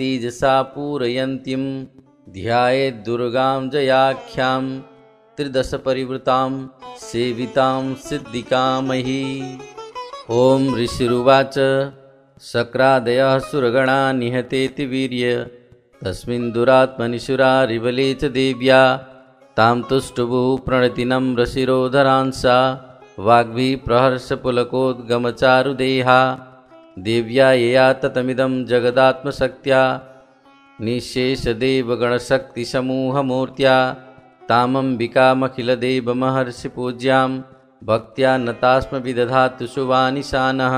तेजसा पूरयन्तीं ध्यायेद्दुर्गां जयाख्यां त्रिदशपरिवृतां सेवितां सिद्धिकामही। ॐ ऋषिरुवाच शक्रादयः सुरगणा निहतेति वीर्य तस्मिन् दुरात्मनिशुरा रिबले च देव्या तां तुष्टुभुः प्रणतिनं रशिरोधरांसा वाग्भिः प्रहर्षपुलकोद्गमचारुदेहा देव्या यया ततमिदं जगदात्मशक्त्या निःशेषदेवगणशक्तिसमूहमूर्त्या तामम्बिकामखिलदेवमहर्षिपूज्यां भक्त्या नतास्म विदधातु शुभानिशानः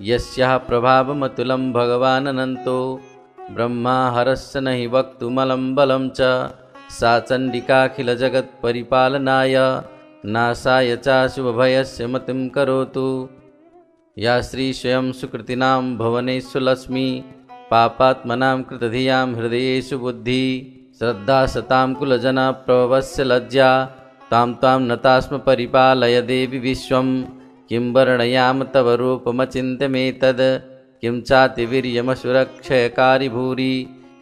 यस्याः प्रभावमतुलं भगवानन्तो ब्रह्माहरस्य न हि वक्तुमलं बलं च सा चण्डिकाखिलजगत्परिपालनाय नाशाय च शुभभयस्य मतिं करोतु। या श्री स्वयं सुकृतिनां भवनेषु लक्ष्मी पापात्मनां कृतधियां हृदयेषु बुद्धि श्रद्धा सतां कुलजना प्रभवस्य लज्जा तां तां नतास्म परिपालय देवि विश्वं किं वर्णयाम तव रूपमचिन्त्यमेतद् किं चातिवीर्यमसुरक्षयकारि भूरि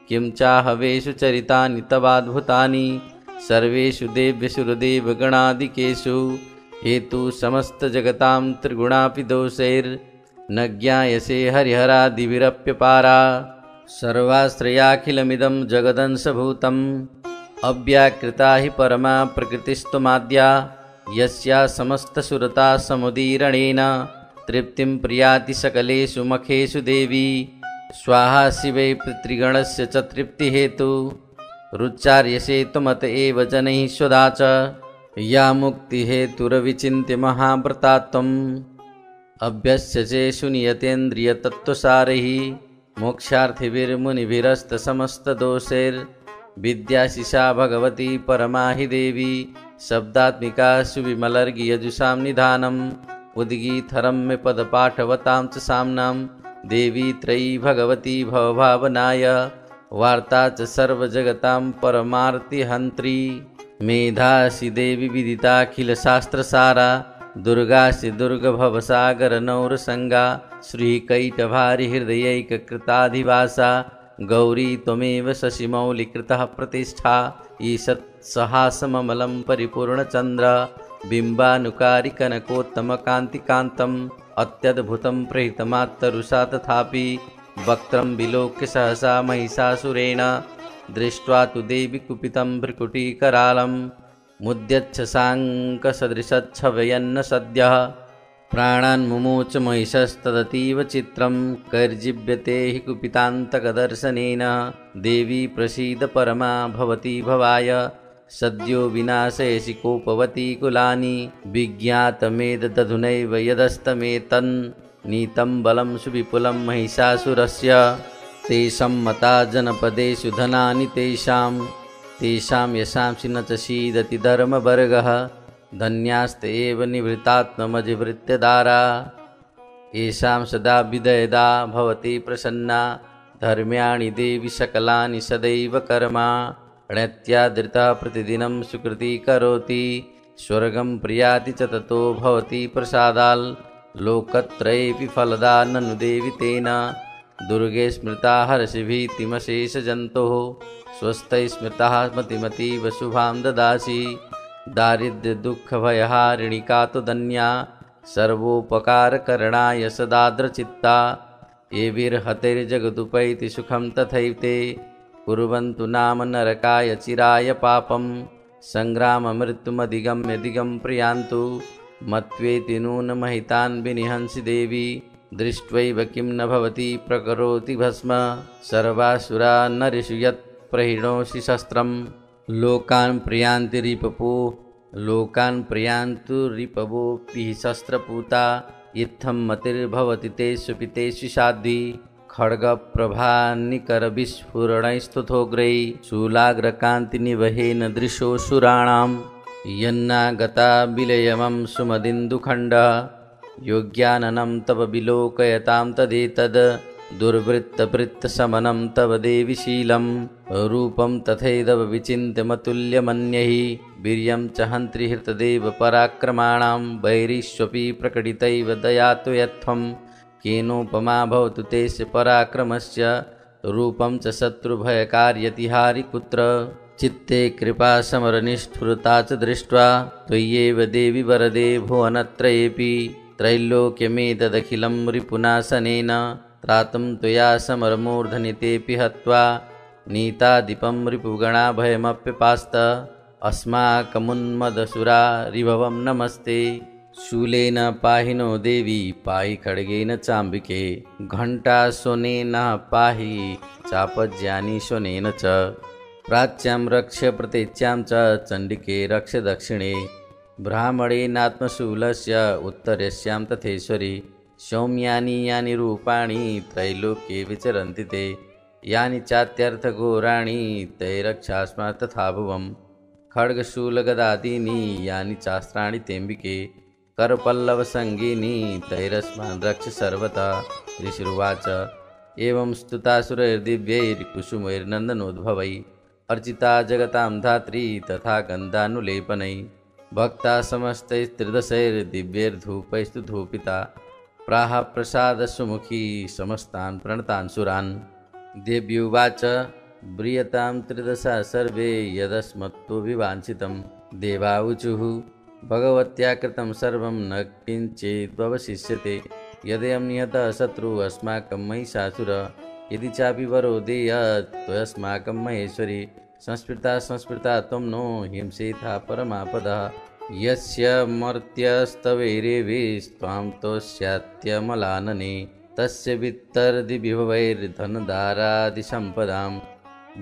किं चाहवेषु चरितानि तवाद्भुतानि सर्वेषु देव्यसुरदेवगणादिकेषु हेतु समस्तजगतां त्रिगुणापि दोषैर्न ज्ञायसे हरिहरादिभिरप्यपारा सर्वाश्रयाखिलमिदं जगदंशभूतम् अव्याकृता हि परमा प्रकृतिस्त्वमाद्या यस्या समस्तसुरता समुदीरणेन तृप्तिं प्रियाति सकलेषु मखेषु देवी स्वाहा शिवे पितृगणस्य च तृप्तिहेतु रुच्चार्यसे त्वमत एव जनैः स्वदा च या मुक्तिहेतुरविचिन्त्य महाव्रतात्वम् अभ्यस्यसे शून्यतेन्द्रियतत्त्वसारैः मोक्षार्थिभिर्मुनिभिरस्तसमस्तदोषैर्विद्याशिषा भगवती परमा हि देवी शब्दात्मिका सुविमलर्घ्यजुषां निधानम् उद्गीतरं मे पदपाठवतां च साम्नां देवी त्रयी भगवती भवभावनाय वार्ता च सर्वजगतां परमार्तिहन्त्री मेधासि देवी विदिताखिलशास्त्रसारा दुर्गासि दुर्गभवसागरनौरसंगा श्रीकैटभारिहृदयैककृताधिवासा गौरी त्वमेव शशिमौलिकृतः प्रतिष्ठा ईषत्सहासममलं परिपूर्णचन्द्र बिम्बानुकारी कनकोत्तमकान्तिकान्तम् अत्यद्भुतं प्रहितमात्तरुषा तथापि वक्त्रं विलोक्य सहसा महिषासुरेण दृष्ट्वा तु देवी कुपितं भ्रुकुटीकरालं मुद्यच्छशाङ्कसदृशच्छवयन्न सद्यः प्राणान् मुमोच महिषस्तदतीव चित्रं कैर्जीव्यते हि कुपितान्तकदर्शनेन देवी प्रसीद परमा भवती भवाय सद्यो विनाशयसि कोपवती कुलानि विज्ञातमेतदधुनैव यदस्तमेतन्नीतं बलं सुविपुलं महिषासुरस्य तेषां मता जनपदेषु धनानि तेषां यशांसि न च सीदति धर्मवर्गः धन्यास्ते एव निवृत्तात्ममजिवृत्यदारा येषां सदा विदयदा भवति प्रसन्ना धर्म्याणि देवि सकलानि सदैव कर्मा णत्यादृता प्रतिदिनं सुकृती करोति स्वर्गं प्रियाति च ततो भवति प्रसादाल् लोकत्रयेऽपि फलदा ननु देवि तेन दुर्गे स्मृता हर्षिभीतिमशेषजन्तोः स्वस्थैः स्मृता मतिमतीव शुभां ददासि दारिद्र्यदुःखभयहारिणि का तु धन्या सर्वोपकारकरणाय सदाद्रचित्ता एभिर्हतैर्जगदुपैति सुखं तथैते कुर्वन्तु नाम नरकाय चिराय पापं सङ्ग्राममृत्युमधिगम्य प्रयान्तु मत्वेति नूनमहितान् विनिहंसि देवी दृष्ट्वैव किं न भवति प्रकरोति भस्म सर्वासुरा नरिषु यत् प्रहिणोषि शस्त्रं लोकान् प्रयान्ति रिपवोऽपि शस्त्रपूता इत्थं मतिर्भवति तेषु पितेषु साध्वी खड्गप्रभानिकरविस्फुरणैस्तथोग्रैः शूलाग्रकान्तिनिवहेन दृशोऽसुराणां यन्नागता विलयमं सुमदिन्दुखण्डः योग्याननं तव विलोकयतां तदेतद् दुर्वृत्तभृत्तशमनं तव देवि शीलं रूपं तथैदव विचिन्त्यमतुल्यमन्यैः वीर्यं च हन्त्रि हृतदेव पराक्रमाणां वैरिष्वपि प्रकटितैव दयातु यत्त्वं केनोपमा भवतु तेस्य पराक्रमस्य रूपं च शत्रुभयकार्यतिहारि कुत्र चित्ते कृपा समरनिष्ठुरता च दृष्ट्वा त्वय्येव देवि वरदे भुवनत्रयेऽपि त्रैलोक्यमेतदखिलं रिपुनाशनेन त्रातुं त्वया समरमूर्धनितेऽपि हत्वा नीतादीपं रिपुगणाभयमप्यपास्त अस्माकमुन्मदसुरा रिभवं नमस्ते शूलेन पाहि नो देवी पाहि खड्गेन चाम्बिके घण्टाशोनेन पाहि चापज्यानि शोनेन च प्राच्यां रक्ष प्रतेच्यां च चण्डिके रक्ष दक्षिणे ब्राह्मणेनात्मशूलस्य उत्तरस्यां तथेश्वरि सौम्यानि यानि रूपाणि त्रैलोक्ये विचरन्ति ते यानि चात्यर्थघोराणि तैरक्षास्मात् तथा भुवम् खड्गशूलगदादीनि यानि चास्त्राणि तेऽम्बिके करपल्लवसङ्गीनि तैरस्मान् रक्ष सर्वथा। ऋषिरुवाच एवं स्तुतासुरैर्दिव्यैर्कुसुमैर्नन्दनोद्भवैः अर्चिता जगतां धात्री तथा गन्धानुलेपनैः भक्ता समस्तैस्त्रिदशैर्दिव्यैर्धूपैस्तु धूपिता प्राह प्रसादसुमुखी समस्तान् प्रणतान् सुरान्। देव्युवाच ब्रियतां त्रिदशा सर्वे यदस्मत्तु विवाञ्छितं देवाऊचुः भगवत्या कृतं सर्वं न किञ्चिदवशिष्यते यदयं निहतः शत्रुः अस्माकं महिषासुर यदि चापि वरो देयात् त्वयस्माकं महेश्वरी संस्मृता त्वं नो हिंसेथा परमापदः यस्य मर्त्यस्तवैरेवेस्त्वां तोष्यात्यमलानने तस्य वित्तर्दिविभवैर्धनधारादिसम्पदां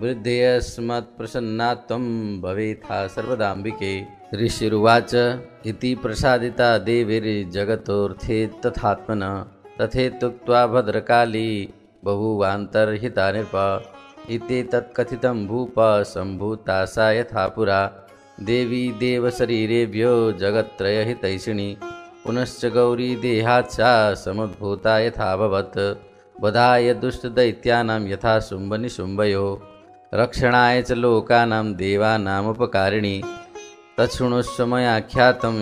वृद्धेऽस्मत्प्रसन्ना त्वं भवेथा सर्वदाम्बिके। ऋषिरुवाच इति प्रसादिता देवीर्जगतोऽर्थे तथात्मनः तथेत्युक्त्वा भद्रकाली बभूवान्तर्हिता नृप इति तत्कथितं भूप सम्भूता सा यथा पुरा देवी देवशरीरेभ्यो जगत्त्रयहितैषिणी पुनश्च गौरी देहात् सा समुद्भूता यथाभवत् वधाय दुष्टदैत्यानां यथा शुम्भनिशुम्भयोः रक्षणाय च लोकानां देवानामुपकारिणी तच्छृणुष्व मया ख्यातं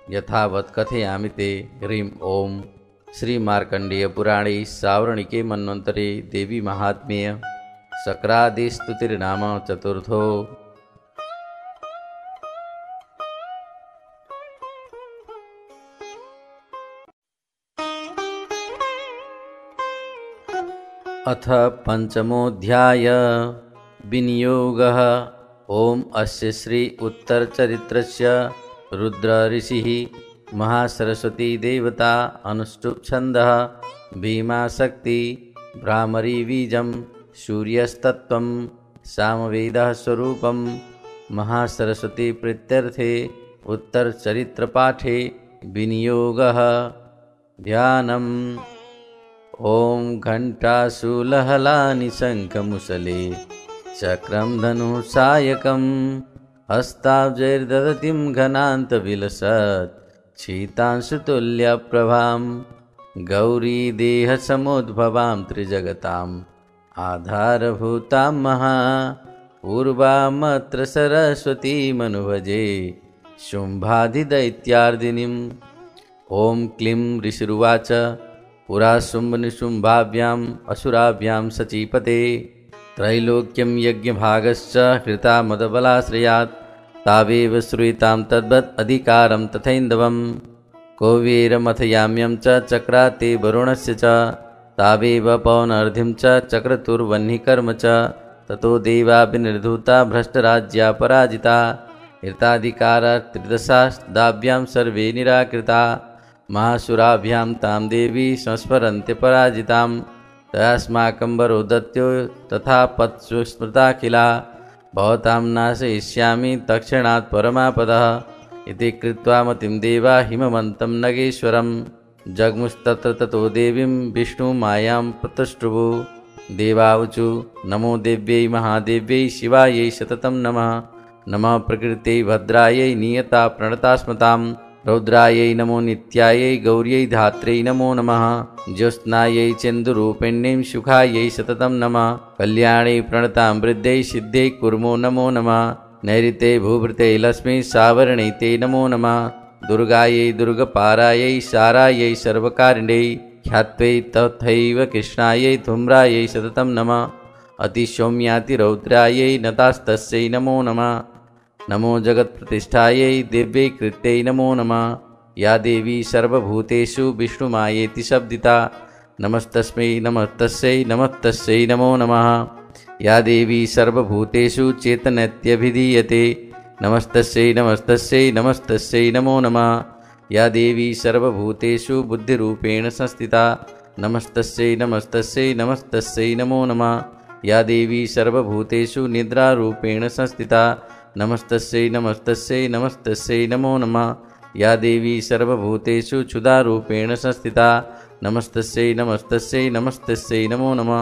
यथावत् कथयामि ते। ह्रीं ओं श्री मार्कंडेय पुराणे सावर्णिके मन्वन्तरे देवी महात्म्ये शक्रादि स्तुतिर्नाम चतुर्थो। अथ पंचमोऽध्याय विनियोगः। ओम अस्य श्री उत्तरचरित्रस्य रुद्र ऋषिः महासरस्वती देवता अनुष्टुप् छन्दः भीमाशक्ति भ्रामरी बीजं सूर्यस्तत्त्वं सामवेदः स्वरूपं महासरस्वती प्रीत्यर्थे उत्तरचरित्रपाठे विनियोगः। ध्यानम्। ओम घण्टाशूलहलानि शङ्खमुसले चक्रं धनुसायकं हस्ताब्जैर्दधतिं घनान्तविलसत् शीतांशुतुल्यप्रभां गौरी देहसमुद्भवां त्रिजगताम् आधारभूतां महा पूर्वामत्र सरस्वतीमनुभजे शुम्भादिदैत्यार्दिनीम्। ओं क्लीं ऋषिरुवाच पुरा शुम्भनिशुम्भाभ्याम् असुराभ्यां सचीपते त्रैलोक्यं यज्ञभागश्च हृता मदबलाश्रयात् तावेव श्रूयतां तद्वत् अधिकारं तथैन्दवम् कौवेरमथयाम्यं च चक्राते वरुणस्य च तावेव पवनर्धिं च चक्रतुर्वह्निकर्म च ततो देवा विनिर्धूता भ्रष्टराज्या पराजिता हृताधिकारा त्रिदशादाभ्यां सर्वे निराकृता महासुराभ्यां तां देवी संस्मरन्ते पराजितां तस्माकं वरो दत्यो तथा पत्सु स्मृताखिला भवतां नाशयिष्यामि तत्क्षणात् परमापदः इति कृत्वा मतिं देवा हिमवन्तं नगेश्वरं जग्मुस्तत्र ततो देवीं विष्णुमायां प्रतुष्टुभु देवाऊचु नमो देव्यै महादेव्यै शिवायै सततं नमः नमः प्रकृत्यै भद्रायै नियता प्रणता स्मतां रौद्रायै नमो नित्यायै गौर्यै धात्र्यै नमो नमः ज्योत्स्नायै चेन्दुरूपिण्यै सुखायै सततं नमः कल्याणै प्रणतां वृद्ध्यै सिद्ध्यै कुर्मो नमो नमः नैऋते भूभृते लक्ष्मी सावर्णै ते नमो नमः दुर्गायै दुर्गपारायै सारायै सर्वकारिण्यै ख्यात्यै तथैव कृष्णायै धूम्रायै सततं नमः अतिसौम्यातिरौद्रायै नतास्तस्यै नमो नमः नमो जगत्प्रतिष्ठायै दिव्यै कृत्यै नमो नमः या देवी सर्वभूतेषु विष्णुमायेति शब्दिता नमस्तस्मै नमस्तस्यै नमस्तस्यै नमो नमः या देवी सर्वभूतेषु चेतनत्यभिधीयते नमस्तस्यै नमस्तस्यै नमस्तस्यै नमो नमः या देवी सर्वभूतेषु बुद्धिरूपेण संस्थिता नमस्तस्यै नमस्तस्यै नमस्तस्यै नमो नमः या देवी सर्वभूतेषु निद्रारूपेण संस्थिता नमस्तस्यै नमस्तस्यै नमस्तस्यै नमो नमः या देवी सर्वभूतेषु क्षुधारूपेण संस्थिता नमस्तस्यै नमस्तस्यै नमस्तस्यै नमो नमः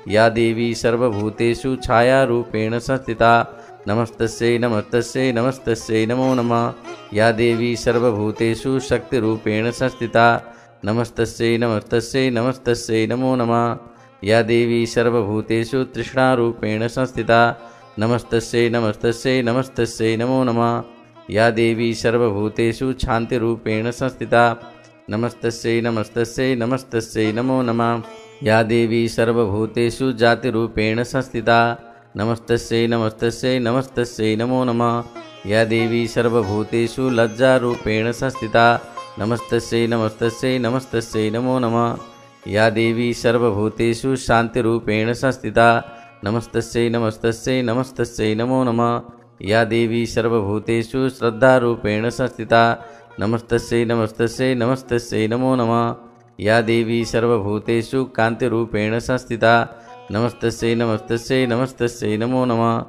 या देवी सर्वभूतेषु छायारूपेण संस्थिता नमस्तस्यै नमस्तस्यै नमस्तस्यै नमो नमः। या देवी सर्वभूतेषु शक्तिरूपेण संस्थिता नमस्तस्यै नमस्तस्यै नमस्तस्यै नमो नमः। या देवी सर्वभूतेषु तृष्णारूपेण संस्थिता नमस्तस्यै नमस्तस्यै नमस्तस्यै नमो नमः। या देवी सर्वभूतेषु शान्तिरूपेण संस्थिता नमस्तस्यै नमस्तस्यै नमस्तस्यै नमो नमः। या देवी सर्वभूतेषु जातिरूपेण संस्थिता नमस्तस्यै नमस्तस्यै नमस्तस्यै नमो नमः। या देवी सर्वभूतेषु लज्जारूपेण संस्थिता नमस्तस्यै नमस्तस्यै नमस्तस्यै नमो नमः। या देवी सर्वभूतेषु शान्तिरूपेण संस्थिता नमस्तस्यै नमस्तस्यै नमस्तस्यै नमो नमः। या देवी सर्वभूतेषु श्रद्धारूपेण संस्थिता नमस्तस्यै नमस्तस्यै नमस्तस्यै नमो नमः। या देवी सर्वभूतेषु कान्तिरूपेण संस्थिता नमस्तस्यै नमस्तस्यै नमस्तस्यै नमो नमः।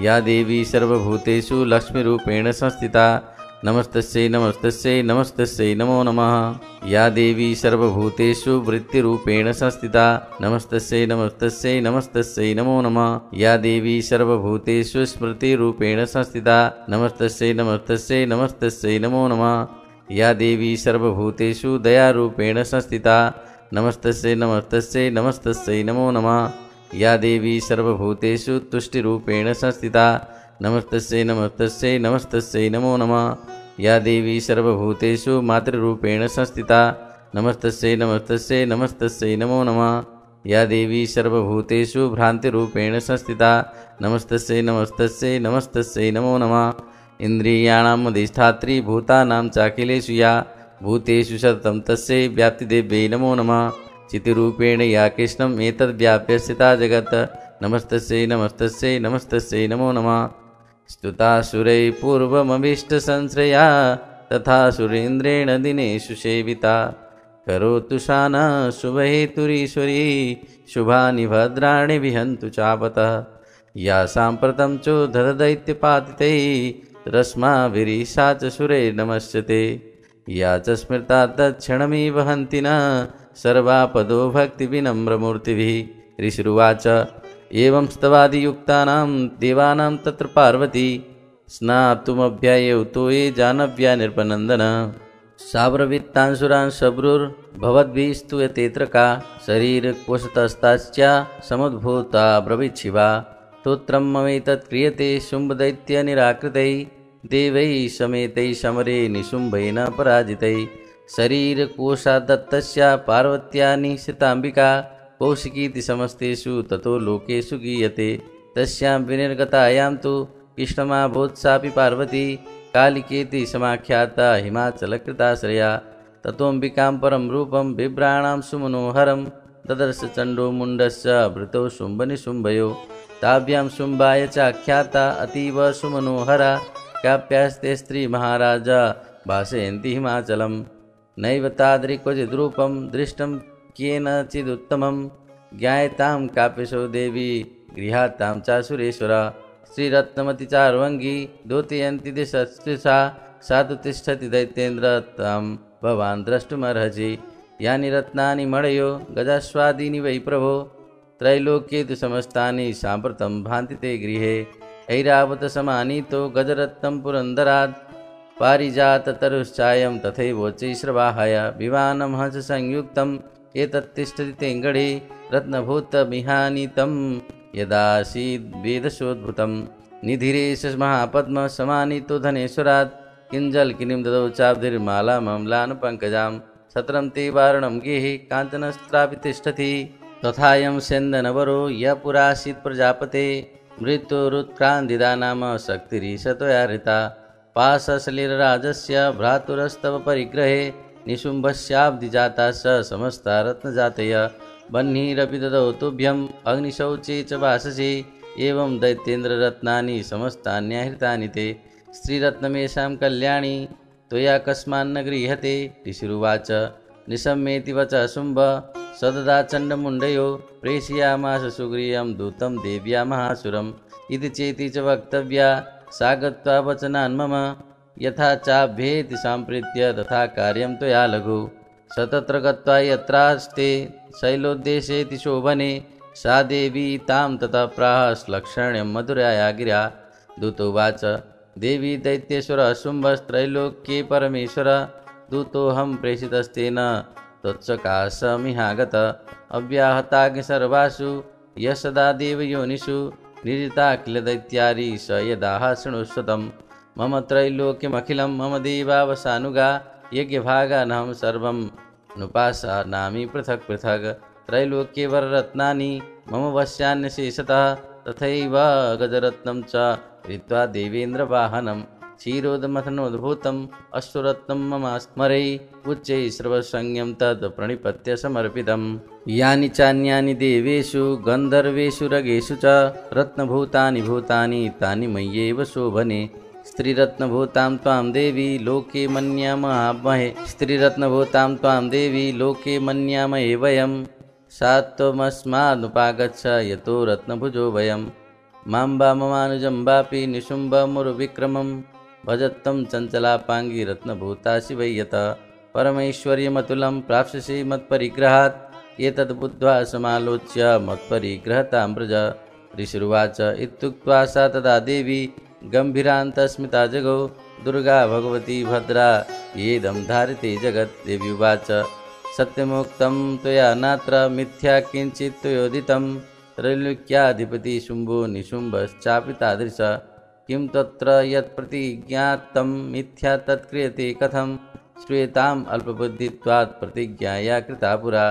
या देवी सर्वभूतेषु लक्ष्मीरूपेण संस्थिता नमस्तस्यै नमस्तस्यै नमस्तस्यै नमो नमः। या देवी सर्वभूतेषु वृत्तिरूपेण संस्थिता नमस्तस्यै नमस्तस्यै नमस्तस्यै नमो नमः। या देवी सर्वभूतेषु स्मृतिरूपेण संस्थिता नमस्तस्यै नमस्तस्यै नमस्तस्यै नमो नमः। या देवी सर्वभूतेषु दयारूपेण संस्थिता नमस्तस्यै नमस्तस्यै नमस्तस्यै नमो नमः। या देवी सर्वभूतेषु तुष्टिरूपेण संस्थिता नमस्तस्यै नमस्तस्यै नमस्तस्यै नमो नमः। या देवी सर्वभूतेषु मातृरूपेण संस्थिता नमस्तस्यै नमस्तस्यै नमस्तस्यै नमो नमः। या देवी सर्वभूतेषु भ्रान्तिरूपेण संस्थिता नमस्तस्यै नमस्तस्यै नमस्तस्यै नमो नमः। इन्द्रियाणाम् अधिष्ठात्री भूतानां चाखिलेषु या भूतेषु सततं तस्यै व्याप्तिदेव्यै नमो नमः। चितिरूपेण या कृष्णम् एतद्व्याप्य स्थिता जगत् नमस्तस्यै नमस्तस्यै नमस्तस्यै नमो नमः। स्तुता सुरैः पूर्वमभीष्टसंश्रया तथा सुरेन्द्रेण दिनेषु सेविता करोतु शाना शुभहेतुरीश्वरी शुभानि भद्राणि विहन्तु चापतः। या साम्प्रतं चोद्धतदैत्यपातितैः रश्माभिरीशा च सुरैः नमस्यते। या च स्मृता तत्क्षणमिव हन्ति न सर्वापदो भक्तिविनम्रमूर्तिभिः। ऋषिरुवाच एवं स्तवादियुक्तानां देवानां तत्र पार्वती स्नातुमभ्यायौतो ये जानव्या नृपनन्दन। साब्रवीत्तांशुरान् शब्रुर्भवद्भिस्तूयतेऽत्र का शरीरकोशतस्ताश्च समुद्भूता ब्रवीच्छिवा। स्तोत्रं ममेतत् क्रियते शुम्भदैत्यनिराकृतैः देवैः समेतैः समरे निशुम्भेन पराजितैः। शरीरकोशादत्तस्य पार्वत्या निःसृताम्बिका कौशिकीति समस्तेषु ततो लोकेषु गीयते। तस्यां विनिर्गतायां तु कृष्णमाभूत्सापि पार्वती कालिकेति समाख्याता हिमाचलकृताश्रया। ततोऽम्बिकां परं रूपं बिभ्राणां सुमनोहरं ददर्श चण्डो मुण्डस्य भृतौ शुम्भनिशुम्भयो। ताभ्यां शुम्भाय चाख्याता अतीव सुमनोहरा काप्यास्ते स्त्रीमहाराजा भाषयन्ति हिमाचलम्। नैव तादृक्वचिद्रूपं दृष्टं केनचिदुत्तमं ज्ञायतां काप्यशो देवी गृहातां चासुरेश्वर। श्रीरत्नमतिचार्वङ्गी द्योतयन्ति दिशस्पृशा सा तु तिष्ठति दैत्येन्द्र तां भवान् द्रष्टुमर्हसि। यानि रत्नानि मणयो गजाश्वादीनि वै प्रभो त्रैलोक्ये तु समस्तानि साम्प्रतं भान्ति ते गृहे। ऐरावतसमानीतो गजरत्नं पुरन्दरात् पारिजाततरुश्चायं तथैवोच्चैश्रवाहाय विमानं हंस संयुक्तम् एतत्तिष्ठति तेङ्गणे रत्नभूतमिहानीतं यदासीद्वेदशोद्भूतं। निधिरेश महापद्मसमानीतो धनेश्वरात् किञ्जल्किनीं ददौ चाब्धिर्मालामम्लानपङ्कजां। सत्रं ते वारणं गेहे काञ्चनस्त्रापि तिष्ठति तथायं सेन्दनवरो यः पुरासीत् प्रजापते। मृत्युरुत्क्रान्तिदा नाम शक्तिरीशतया हृता। पाशसलिलराजस्य भ्रातुरस्तव परिग्रहे निशुम्भस्याब्धिजाता स समस्ता रत्नजातय। बह्निरपि ददौ तुभ्यम् अग्निशौचे च वाससि एवं दैत्येन्द्ररत्नानि समस्तान्याहृतानि ते। स्त्रीरत्नमेषां कल्याणी त्वया कस्मान्न गृह्यते। ऋषिरुवाच निशम्येति वचः शुम्भ सददा चण्डमुण्डयो प्रेषयामास सुग्रीवं दूतं देव्या महासुरम्। इति चेति च वक्तव्या सा गत्वा वचनान् मम यथा चाभ्येति सम्प्रीत्य तथा कार्यं त्वया लघु। स तत्र गत्वा यत्रास्ते शैलोद्देशेति शोभने सा देवी तां ततः प्राह श्लक्षण्यं मधुराया गिरा। दूतोवाच देवी दैत्येश्वर शुम्भस्त्रैलोक्ये परमेश्वर दूतोऽहं प्रेषितस्तेन त्वत्सकाशमिहागत अव्याहताग्नि सर्वासु यशदा देवयोनिषु निर्जिता किल दैत्यारी स यदाह शृणुष्वतं मम त्रैलोक्यमखिलं मम देवावसानुगा यज्ञभागानहं सर्वं नुपासनामि पृथक् पृथक् त्रैलोक्ये वररत्नानि मम वश्यान्यशेषतः तथैव गजरत्नं च ऋत्वा देवेन्द्रवाहनं क्षीरोदमथनोद्भूतम् अश्वरत्नं मम स्मरै उच्चैः सर्वसंज्ञं तद् प्रणिपत्य समर्पितम्। यानि चान्यानि देवेषु गन्धर्वेषु रगेषु च रत्नभूतानि भूतानि तानि मय्येव शोभने स्त्रीरत्नभूतां त्वां देवी लोके मन्यामहे स्त्रीरत्नभूतां त्वां देवी लोके मन्यामहे वयं सा त्वमस्मादुपागच्छ यतो रत्नभुजो वयं मां वा ममानुजं वापि निशुम्भमुरुविक्रमं भजत्तं चञ्चलापाङ्गी रत्नभूता शिवय्यत परमैश्वर्यमतुलं प्राप्स्यसि मत्परिग्रहात् एतद्बुद्ध्वा समालोच्य मत्परिग्रहतां व्रज। ऋषिरुवाच इत्युक्त्वा सा तदा देवी गम्भीरान्तस्मिता जगौ दुर्गा भगवती भद्रा येदं धारिते जगत्। देवी उवाच सत्यमुक्तं त्वया नात्र मिथ्या किञ्चित् त्वयोदितं त्रैलोक्याधिपति शुम्भो निशुम्भश्चापि तादृश किं तत्र यत् प्रतिज्ञातं मिथ्या तत्क्रियते कथं श्रूयताम् अल्पबुद्धित्वात् प्रतिज्ञाया कृता पुरा।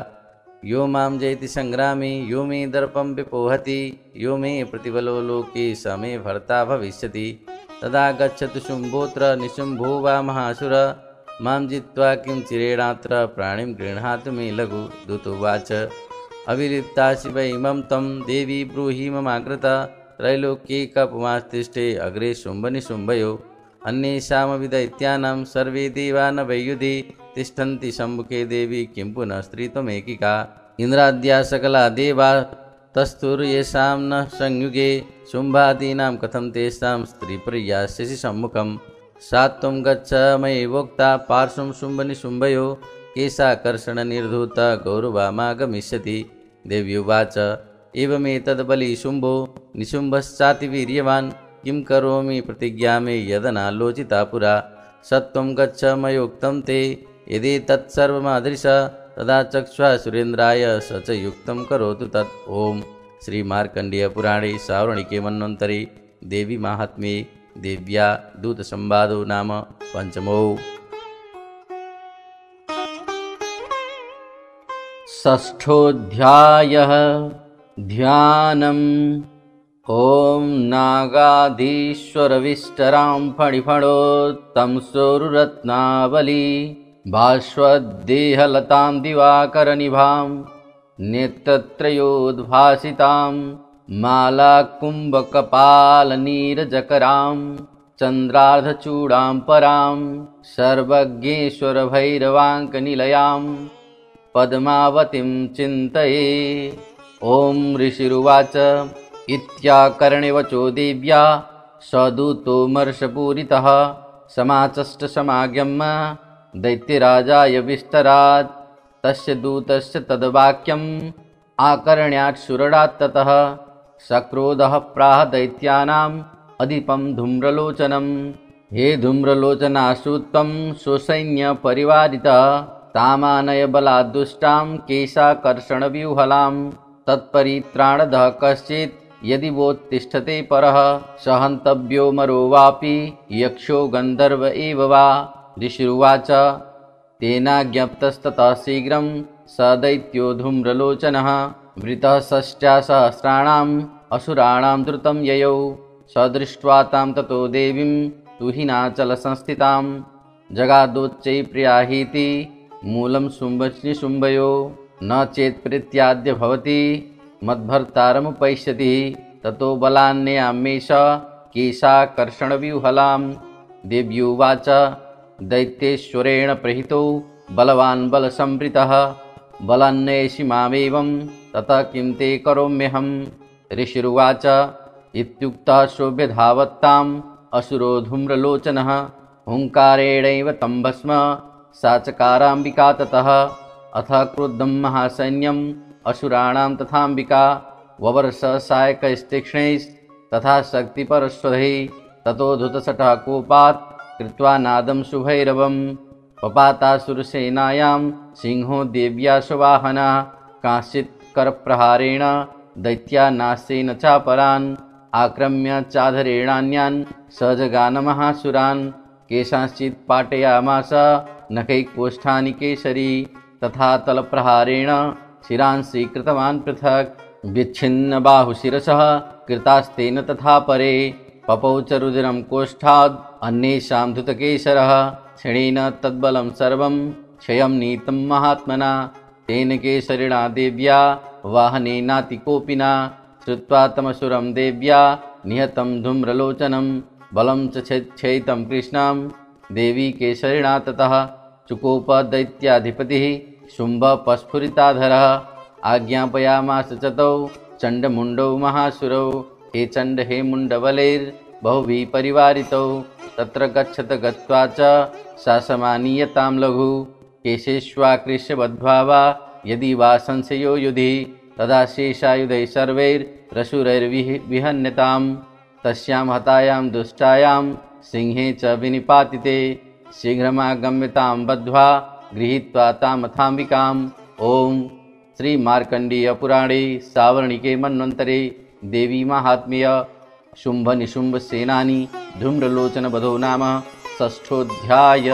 यो मां जयति संग्रामे यो मे दर्पं विपोहति यो मे प्रतिबलो लोके स मे भर्ता भविष्यति तदा गच्छतु शुम्भोऽत्र निशुम्भो वा महासुर मां जित्वा किं चिरेणात्र प्राणिं गृह्णातु मे लघु। दूतोवाच अविलिप्तासि वै इमं तं देवी ब्रूहि ममाकृता त्रैलोक्ये कपुमास्तिष्ठे अग्रे शुम्भनिशुम्भयो अन्येषामपि दैत्यानां सर्वे देवा न वै युधि तिष्ठन्ति सम्मुखे देवी किं पुनः स्त्रीत्वमेकिका इन्द्राद्या सकला देवा तस्थुर्येषां न संयुगे शुम्भादीनां कथं तेषां स्त्रीपर्यास्यसि सम्मुखं सा त्वं गच्छ मयैवोक्ता पार्श्वं शुम्भनिशुम्भयो केशाकर्षणनिर्धूता गौरवामागमिष्यति। देवी उवाच एवमेतद्बली शुम्भो निशुम्भश्चातिवीर्यवान् किं करोमि प्रतिज्ञा मे यदनालोचिता पुरा सत्वं गच्छ मयोक्तं ते यदि तत्सर्वमादृश तदा चक्ष्वा सुरेन्द्राय स च युक्तं करोतु तत्। ओम श्री मार्कंडेय पुराणे सावर्णिके मन्वन्तरे देवी माहात्म्ये देव्या दूतसंवादो नाम पंचमो। षष्ठोऽध्यायः ध्यानम्। ॐ नागाधीश्वरविष्टरां फणिफणो तं सोरुरत्नावली भास्वद्देहलतां दिवाकरनिभां नेत्रत्रयोद्भासितां मालाकुम्भकपालनीरजकरां चन्द्रार्धचूडां परां सर्वज्ञेश्वरभैरवाङ्कनिलयां पद्मावतीं चिन्तये। ॐ ऋषिरुवाच इत्याकर्णे वचो देव्या सदूतोमर्षपूरितः समाचष्टसमागम्य दैत्यराजाय विस्तरात् तस्य दूतस्य तद्वाक्यम् आकर्ण्यात् सुरडात् ततः सक्रोधः प्राह दैत्यानाम् अधिपं धूम्रलोचनं हे धूम्रलोचनासु त्वं स्वसैन्यपरिवारितः तामानय बलाद्दुष्टां केशाकर्षणव्यूहलां तत्परित्राणदः कश्चित् यदि वोत्तिष्ठते परः सहन्तव्यो मरो वापि यक्षो गन्धर्व एव वा। ऋषिरुवाच तेनाज्ञप्तस्ततः शीघ्रं स दैत्यो धूम्रलोचनः वृतः षष्ट्या सहस्राणाम् असुराणां द्रुतं ययौ स दृष्ट्वा तां ततो देवीं तुहिनाचलसंस्थितां जगादोच्चैः प्रियाहीति मूलं शुम्भनिशुम्भयो न चेत् प्रीत्याद्य भवति मद्भर्तारमुपैष्यति ततो बलान्नयाम्येष केशाकर्षणव्यूहलां। देव्युवाच दैत्येश्वरेण प्रहितो बलवान् बलसंवृतः बलान्नयसि मामेवं ततः किं ते करोम्यहम्। ऋषिरुवाच इत्युक्तः सोऽभ्यधावत्ताम् असुरो धूम्रलोचनः हुङ्कारेणैव तं भस्म सा चकाराम्बिका ततः अथ क्रुद्धं महासैन्यम् असुराणां तथाम्बिका ववर्ष सायकस्तीक्ष्णैस्तथा शक्तिपरश्वधैः ततो धृतशठः कोपात् कृत्वा नादं शुभैरवम् पपातासुरसेनायां सिंहो देव्या स्ववाहनः कांश्चित् करप्रहारेण दैत्यानास्येन चापरान् आक्रम्य चाधरेणान्यान् सजगानमहासुरान् केषांश्चित् पाटयामास नखैकोष्ठानि केसरी तथा तलप्रहारेण शिरांसि कृतवान् पृथक् विच्छिन्नबाहुशिरसः कृतास्तेन तथा परे पपौ च रुधिरं कोष्ठाद् अन्येषां धृतकेसरः क्षणेन तद्बलं सर्वं क्षयं नीतं महात्मना तेन केसरिणा देव्या वाहनेनातिकोपिना श्रुत्वा तमसुरं देव्या निहतं धूम्रलोचनं बलं च क्षयितं कृष्णं देवी केसरिणा ततः चुकोप दैत्याधिपतिः शुम्भपस्फुरिताधरः आज्ञापयामास च तौ चण्डमुण्डौ महासुरौ हे चण्ड हे मुण्डबलैर्बहुभिः परिवारितौ तत्र गच्छत गत्वा च शासमानीयतां लघु केशेष्वाकृष्यवद्भावा यदि वा संशयो युधि तदा शेषायुधैः सर्वैरसुरैर्विहन्यतां तस्यां हतायां दुष्टायां सिंहे च विनिपातिते शीघ्रमागम्यतां बद्ध्वा गृहीत्वा तामथाम्बिकाम्। ओम श्री मार्कंडेय पुराणे सावर्णिके मन्वन्तरे देवी महात्म्य शुंभ निशुंभ सेनानी धूम्रलोचन वधो नाम षष्ठोऽध्याय।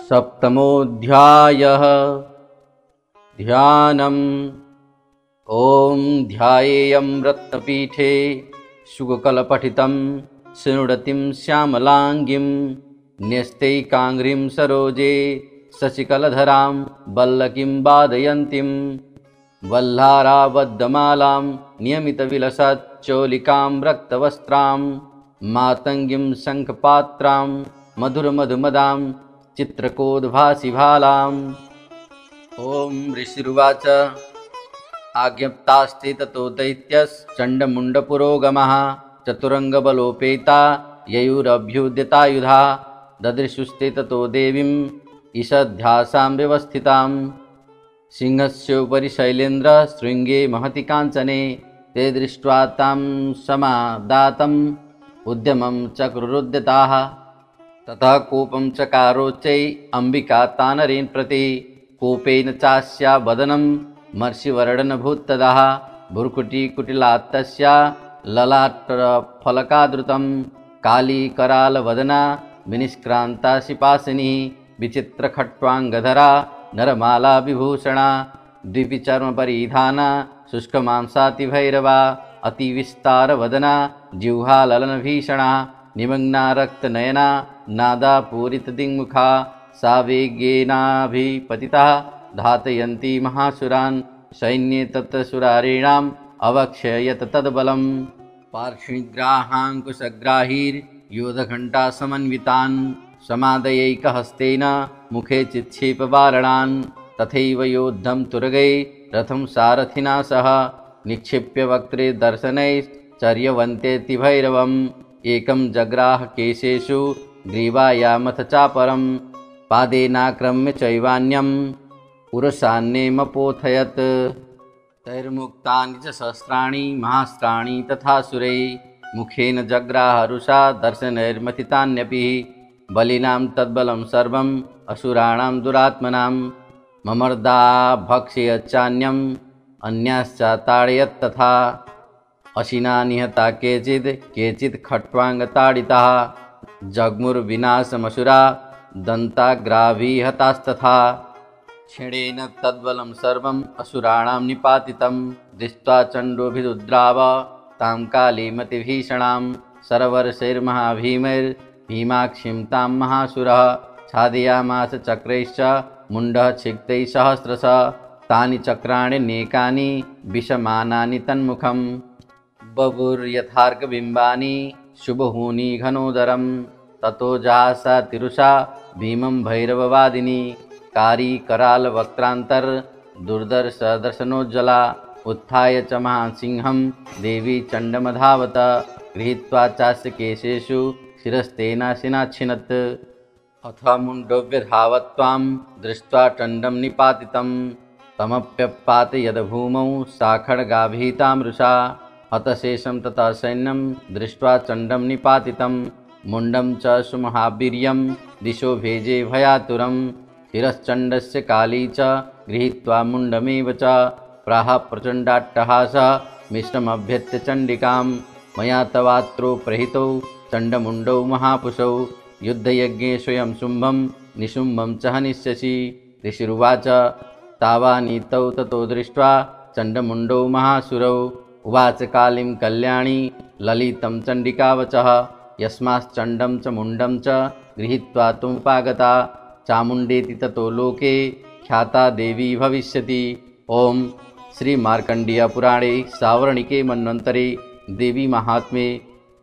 सप्तमोऽध्यायः ध्यानम्। ओम ध्यायेयं रत्नपीठे शुककलपठितं शृणुतिं श्यामलांगीं न्यस्तैकाङ्घ्रिं सरोजे शशिकलधरां वल्लकीं वादयन्तीं वल्लाराबद्धमालां नियमितविलसच्चोलिकां रक्तवस्त्रां मातङ्गीं शङ्खपात्रां मधुरमधुमदां चित्रकोद्भासिभालाम्। ॐ ऋषिरुवाच आज्ञप्तास्ते ततो दैत्यश्चण्डमुण्डपुरोगमः चतुरङ्गबलोपेता ययुरभ्युद्यतायुधा ददृशुस्ते ततो देवीम् ईषद्ध्यासां व्यवस्थितां सिंहस्योपरि शैलेन्द्र शृङ्गे महति काञ्चने ते दृष्ट्वा तां समादातम् उद्यमं चक्रुरुद्यताः ततः कोपं चकारोच्चै अम्बिका तानरेन् प्रति कोपेन चास्या वदनं मर्षिवर्णनभूत्तदा भ्रुकुटिकुटिलात्तस्या ललाटफलकादृतं कालीकरालवदना विनिष्क्रान्ता शिपासिनी विचित्रखट्वाङ्गधरा नरमाला विभूषणा द्विपिचर्मपरिधाना शुष्कमांसातिभैरवा अतिविस्तारवदना जिह्वाललनभीषणा निमग्ना रक्तनयना नादापूरितदिङ्मुखा सा वेगेनाभिपतिता धातयन्ती महासुरान् सैन्ये तप्तसुरारीणाम् अवक्षयत तद्बलं पार्श्विग्राहाङ्कुशग्राहीर्योधघण्टासमन्वितान् समादयैकहस्तेन मुखे चिक्षेपवारणान् तथैव योद्धं तुरगै रथं सारथिना सह निक्षिप्य वक्त्रे दर्शनैश्चर्यवन्तेतिभैरवम् एकं जग्राह केशेषु ग्रीवायामथ चापरं पादेनाक्रम्य चैवान्यम् उरसान्नेमपोथयत् तैर्मुक्तानि च सहस्राणि महास्त्राणि तथा सुरै मुखेन जग्राहरुषा दर्शनैर्मथितान्यपि बलिनां तद्बलं सर्वम् असुराणां दुरात्मनां ममर्दा भक्षयच्चान्यम् अन्याश्चाताडयत् तथा अशिना निहता केचित् खट्वाङ्गताडिताः जग्मुर्विनाशमसुरा दन्ताग्राभिहतास्तथा क्षणेन तद्बलं सर्वम् असुराणां निपातितं दृष्ट्वा चण्डोभिरुद्राव तां कालीमतिभीषणां सरवर्षैर्महाभीमैर्भीमाक्षीं तां महासुरः छादयामास चक्रैश्च मुण्डः छिक्तैः सहस्रशः तानि चक्राण्यनेकानि विषमानानि तन्मुखं बभुर्यथार्कबिम्बानि शुभहूनि घनोदरं ततो जहासा तिरुषा भीमं भैरववादिनी कारी करालवक्त्रान्तर्दुर्दर्शदर्शनोज्ज्वला उत्थाय च महासिंहं देवी चण्डमधावत गृहीत्वा चास्य केशेषु शिरस्तेनाशिनाच्छिनत् अथ मुण्डोऽव्यधावत्त्वां दृष्ट्वा चण्डं निपातितं तमप्यपातयद्भूमौ सा खड्गाभीतामृषा हतशेषं ततः सैन्यं दृष्ट्वा चण्डं निपातितं मुण्डं च सुमहावीर्यं दिशो भेजे भयातुरं शिरश्चण्डस्य काली च गृहीत्वा मुण्डमेव च प्राह प्रचण्डाट्टहासः मिश्रमभ्यत्य चण्डिकां मया तवात्रो प्रहितौ चण्डमुण्डौ महापुषौ युद्धयज्ञे स्वयं शुम्भं निशुम्भं च हनिष्यसि। ऋषिरुवाच तावानीतौ ततो दृष्ट्वा चण्डमुण्डौ महासुरौ उवाच कालीं कल्याणी ललितं चण्डिकावचः यस्माच्चण्डं च मुण्डं च गृहीत्वा त्वमुपागता चामुण्डेति ततो लोके ख्याता देवी भविष्यति। ओम श्री मार्कण्डेय पुराणे सावर्णिके मन्वन्तरे देवी महात्म्ये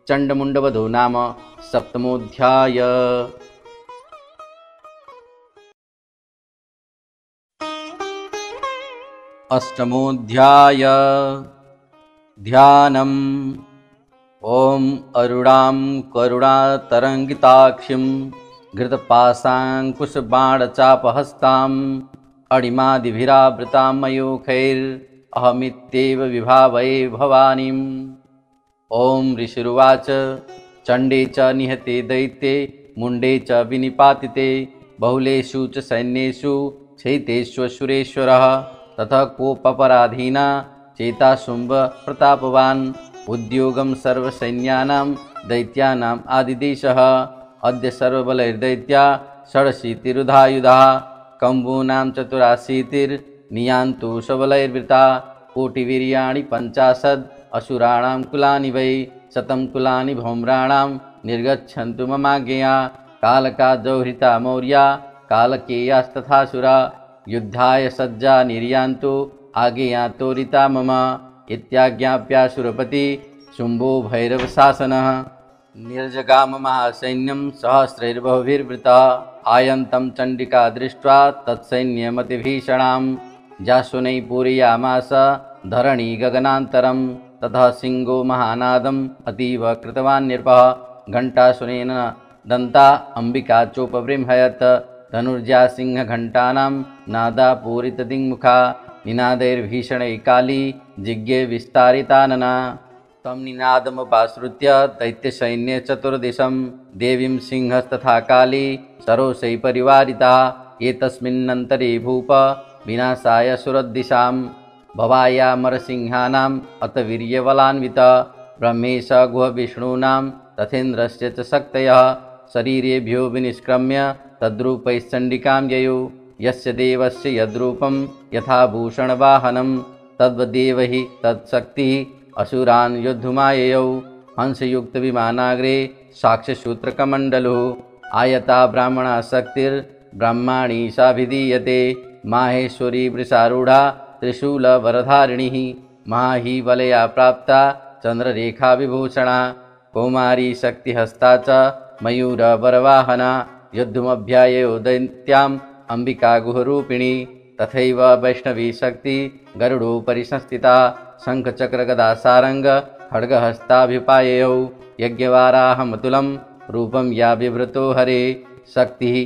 चण्डमुण्डवधो नाम सप्तमोऽध्याय। अष्टमोऽध्याय ध्यानम्। ओम अरुणां करुणातरङ्गिताक्षिं घृतपाशाङ्कुशबाणचापहस्ताम् अणिमादिभिरावृतां मयूखैरहमित्येव विभावये भवानीम्। ओम ऋषिरुवाच चण्डे च निहते दैत्ये मुण्डे च विनिपातिते बहुलेषु च सैन्येषु क्षयितेष्वसुरेश्वरः ततः कोपपराधीना चेता शुम्भ प्रतापवान् उद्योगं सर्वसैन्यानां दैत्यानाम् आदिदेशः अद्य सर्वबलैर्दैत्या षडशीतिरुधायुधाः कम्बूनां चतुराशीतिर्नियान्तु सबलैर्वृता कोटिवीर्याणि 50 असुराणां कुलानि वै 100 कुलानि भौम्राणां निर्गच्छन्तु ममाज्ञया कालका जौहृता मौर्या कालकेयास्तथासुरा युद्धाय सज्जा निर्यान्तु आज्ञया तोरिता मम इत्याज्ञाप्यासुरपति शुम्भो भैरवशासनः निर्जगाम महासैन्यं सहस्रैर्बहुभिर्वृतः आयन्तं चण्डिका दृष्ट्वा तत्सैन्यमतिभीषणां जाशुनैः पूरयामास धरणी गगनान्तरं ततः सिंहो महानादम् अतीव कृतवान् नृपः घण्टासुनेन दन्ता अम्बिका चोपबृंहयत् धनुर्जा सिंहघण्टानां नादा पूरितदिङ्मुखा निनादैर्भीषणैः काली जिज्ञे विस्तारितानना तं निनादमुपाश्रुत्य दैत्यसैन्ये चतुर्दिशं देवीं सिंहस्तथा काली सरोषैः परिवारिता एतस्मिन्नन्तरे भूप विनाशाय सुरद्दिशां भवायामरसिंहानाम् अत वीर्यबलान्विता ब्रह्मेश गुहविष्णूनां तथेन्द्रस्य च शक्तयः शरीरेभ्यो विनिष्क्रम्य तद्रूपैश्चण्डिकां ययौ यस्य देवस्य यद्रूपं यथा भूषणवाहनं तद्वदेव हि तत्शक्तिः असुरान् योद्धुमाययौ हंसयुक्तविमानाग्रे साक्ष्यसूत्रकमण्डलुः आयता ब्राह्मणा शक्तिर्ब्रह्माणी साभिधीयते माहेश्वरी वृषारूढा त्रिशूलवरधारिणीः महाहीबलया प्राप्ता चन्द्ररेखाविभूषणा कौमारी शक्तिहस्ता च मयूरवरवाहना युद्धमभ्याययो दैत्याम् अम्बिका गुहरूपिणी तथैव वैष्णवी शक्ति गरुडोपरि संस्थिता शङ्खचक्रगदासारङ्ग खड्गहस्ताभिपाययौ यज्ञवाराहमतुलं रूपं या बिभृतो हरे शक्तिः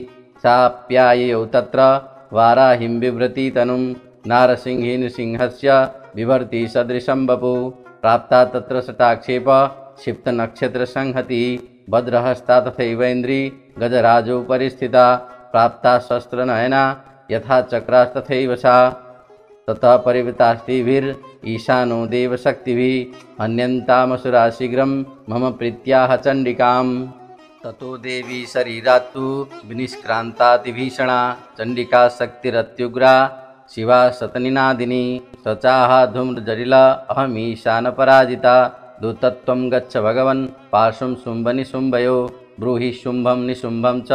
साप्याययौ तत्र वाराहिं बिभ्रती तनुं नारसिंहेन बिभर्ति सदृशं वपु प्राप्ता तत्र शटाक्षेप क्षिप्तनक्षत्रसंहतिः भद्रहस्ता तथैवेन्द्री गजराजोपरि स्थिता प्राप्ता शस्त्रनयना यथा चक्रास्तथैव सा ततः परिवृतास्तिभिरीशानो देवशक्तिभिः हन्यन्तामसुरा शीघ्रं मम प्रीत्याह चण्डिकां ततो देवी शरीरात्तु विनिष्क्रान्तातिभीषणा चण्डिका शक्तिरत्युग्रा शिवा शतनिनादिनी सचाह धूम्रजटिल अहमीशानपराजिता दूतत्वं गच्छ भगवन् पार्श्वं शुम्भनिशुम्भयो ब्रूहि शुम्भं निशुम्भं च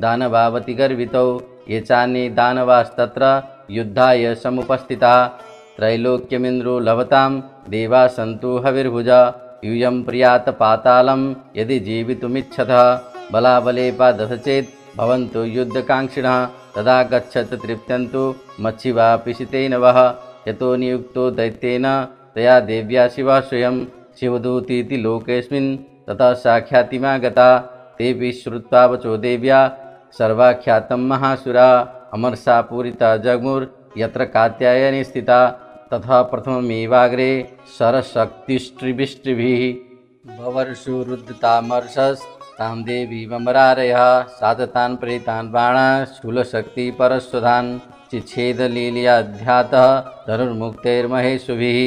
दानवावति गर्वितौ ये चान्ये दानवास्तत्र युद्धाय समुपस्थिता त्रैलोक्यमिन्द्रो लभतां देवा सन्तु हविर्भुजा यूयं प्रियात पातालं यदि जीवितुमिच्छतः बलाबले पादथ चेत् भवन्तु युद्धकाङ्क्षिणः तदा गच्छत तृप्त्यन्तु मच्छिवा पिशितेन वः यतो नियुक्तो दैत्येन तया देव्या शिवः स्वयं शिवदूतीति लोकेऽस्मिन् ततः साख्यातिमा गता तेऽपि श्रुत्वा वचो देव्या सर्वाख्यातं महासुरा अमरसा पूरिता जग्मुर यत्र कात्यायनी स्थिता तथा प्रथममेवाग्रे सरशक्तिष्टिभिः भवर्षु रुद्रतामर्षस्तां देवीमरारयः साततान् प्रेतान् बाणाः शूलशक्तिपरश्वधान् चिच्छेदलीलयाध्यातः धनुर्मुक्तैर्महेशुभिः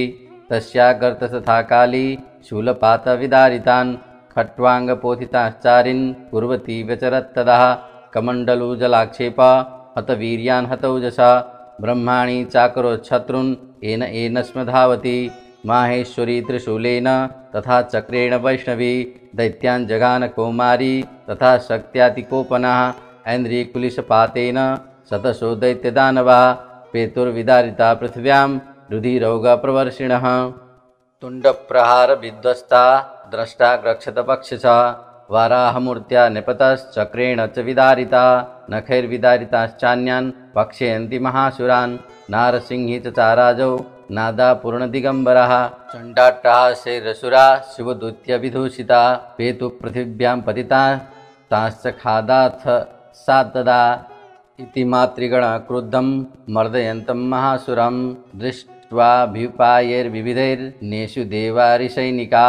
तस्या गर्तस्तथा काली शूलपातविदारितान् खट्वाङ्गपोथिताश्चारिन् कुर्वती व्यचरत्तदा कमण्डलुजलाक्षेप हतवीर्यान् हतौजसा ब्रह्माणि चाकरोच्छत्रुन् येन स्म धावति माहेश्वरी त्रिशूलेन तथा चक्रेण वैष्णवी दैत्यान् जगान कौमारी तथा शक्त्यातिकोपनः ऐन्द्रियकुलिशपातेन शतशो दैत्यदानवाः पेतुर्विदारिता पृथिव्यां रुधिरौगप्रवर्षिणः तुण्डप्रहारविध्वस्ता द्रष्टा गक्षतपक्षसा वाराहमूर्त्या निपतश्चक्रेण च विदारिता नखैर्विदारिताश्चान्यान् भक्षयन्ति महासुरान् नारसिंही च चाराजौ नादापूर्णदिगम्बरः चण्डाट्टहासैरसुरा शिवदूत्यविभूषिता पेतुपृथिव्यां पतिता ताश्च खादाथ सा तदा इति मातृगणक्रुद्धं मर्दयन्तं महासुरं दृष्ट्वाभ्युपायैर्विविधैर्नेषु देवारिसैनिका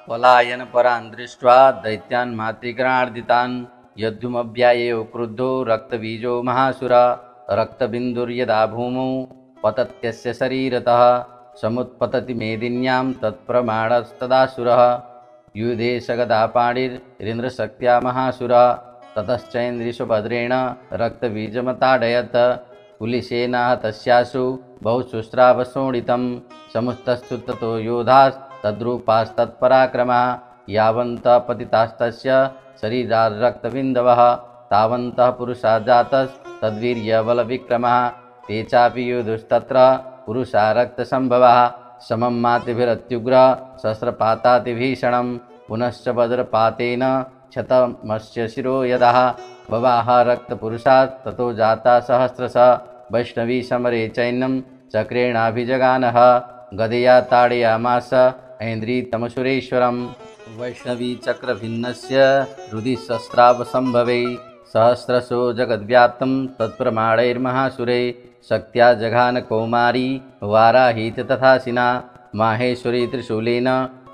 पलायनपरान् दृष्ट्वा दैत्यान् मातृगणार्दितान् यद्धुमव्याययो क्रुद्धो रक्तबीजो महासुर रक्तबिन्दुर्यदा भूमौ पतत्यस्य शरीरतः समुत्पतति मेदिन्यां तत्प्रमाणस्तदासुरः युधे सगदापाणिरिन्द्रशक्त्या महासुरः ततश्चैन्द्रिषुभद्रेण रक्तबीजमताडयत् कुलिशेन तस्यासु बहुशुस्रावशोणितं समुस्तस्तु ततो योधास्तद्रूपास्तत्पराक्रमः यावन्तः पतितास्तस्य शरीराद्रक्तबिन्दवः तावन्तः पुरुषा जातस्तद्वीर्यबलविक्रमः ते चापि योधुस्तत्र पुरुषा रक्तसम्भवः समं मातिभिरत्युग्र सहस्रपातातिभीषणं पुनश्च वज्रपातेन क्षतमस्य शिरो यदः बवाह रक्तपुरुषात् ततो जाता सहस्रशः वैष्णवी समरे चैन्यं चक्रेणाभिजगानः गदया ताडयामास ऐन्द्रितमसुरेश्वरं वैष्णवी चक्रभिन्नस्य हृदि सहस्रशो जगद्व्याप्तं तत्प्रमाणैर्महासुरे शक्त्या जघान कौमारी वाराही च तथासिना माहेश्वरी त्रिशूलेन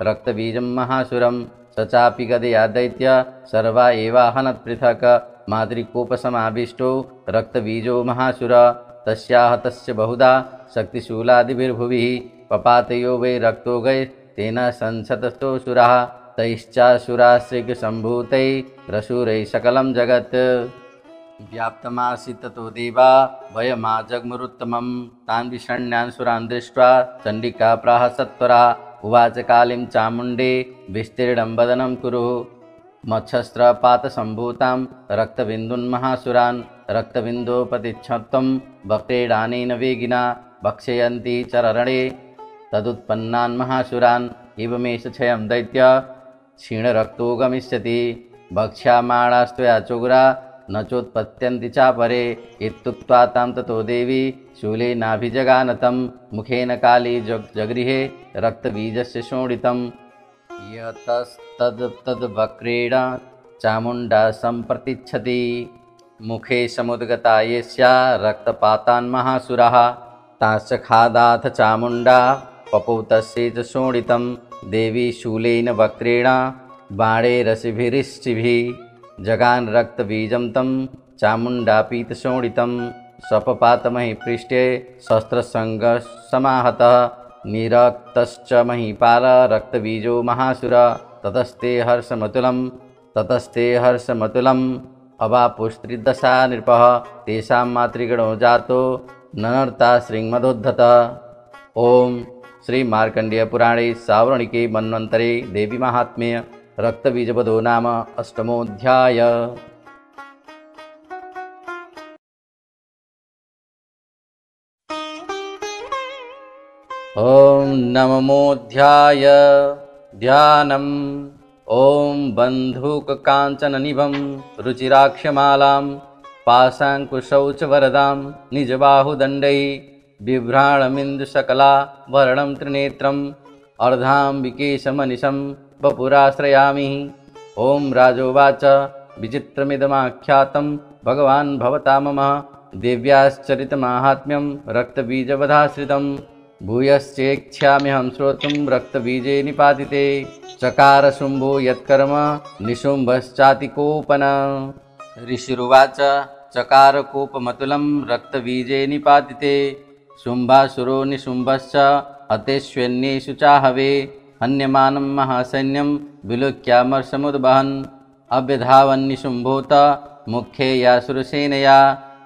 रक्तबीजं महासुरं स चापि गदया दैत्य सर्वा एवाहनत्पृथक् मातृकोपसमाविष्टो रक्तबीजो महासुर तस्याः तस्य बहुधा शक्तिशूलादिभिर्भुविः पपातयो वै रक्तो गै तेन संसतस्तोऽसुराः तैश्चासुराश्रिगसम्भूतैरसुरैः सकलं जगत् व्याप्तमासीत् ततो देवा वयमाजग्मुरुत्तमं तान् विषण्यान् सुरान् दृष्ट्वा चण्डिका प्राह सत्वरा उवाच कालीं चामुण्डे विस्तीर्णं वदनं कुरु मत्स्रपातसम्भूतां रक्तबिन्दुन्महासुरान् रक्तबिन्दोपतिच्छत्वं वक्रेणानेन वेगिना भक्षयन्ति चररणे तदुत्पन्नान् महासुरान् एवमेष क्षयं दैत्य क्षीणरक्तो गमिष्यति भक्ष्यामाणास्त्वया चोग्रा न चोत्पत्यन्ति चापरे इत्युक्त्वा तां ततो देवी शूलेनाभिजगानतं मुखेन काली जगृहे रक्तबीजस्य शोणितं यतस्तद्वक्रेण चामुण्डा सम्प्रतिच्छति मुखे समुद्गता येष्या रक्तपातान् महासुरः ताश्च खादाथ चामुण्डा पपौतस्य च शोणितं देवी शूलेन वक्रेण बाणैरसिभिरिष्टिभिः जगान रक्तबीजं तं चामुण्डापीतशोणितं स्वपपातमहीपृष्ठे शस्त्रसङ्गसमाहतः निरक्तश्च महीपाल रक्तबीजो महासुर ततस्ते हर्षमतुलम् अवापुस्त्रिदशा नृपः तेषां मातृगणो जातो ननर्ता श्रीमदोद्धतः। ओम श्री मार्कंडेय पुराणे सावर्णिके मन्वन्तरे देवी महात्म्ये रक्तबीजवधो नाम अष्टमोऽध्याय। ओम नवमोऽध्याय। ध्यानम्। ओम बन्धूककाञ्चननिभं रुचिराक्षमालां पाशाङ्कुशौचवरदां निजबाहुदण्डैः बिभ्राणमिन्दुसकला वर्णं त्रिनेत्रम् अर्धाम्बिकेशमनिशं वपुराश्रयामि। ओम राजोवाच विचित्रमिदमाख्यातं भगवान् भवता मम देव्याश्चरितमाहात्म्यं रक्तबीजवधाश्रितं भूयश्चेक्ष्याम्यहं श्रोतुं रक्तबीजे निपातिते चकार शुम्भो यत्कर्म निशुम्भश्चातिकोपन ऋषिरुवाच चकारकोपमतुलं रक्तबीजे निपातिते शुम्भासुरो निशुम्भश्च हतेष्वन्येषु चाहवे हन्यमानं महासैन्यं विलोक्यामर्षमुद्वहन् अभ्यधावन्निशुम्भोत मुख्ये यासुरसेनया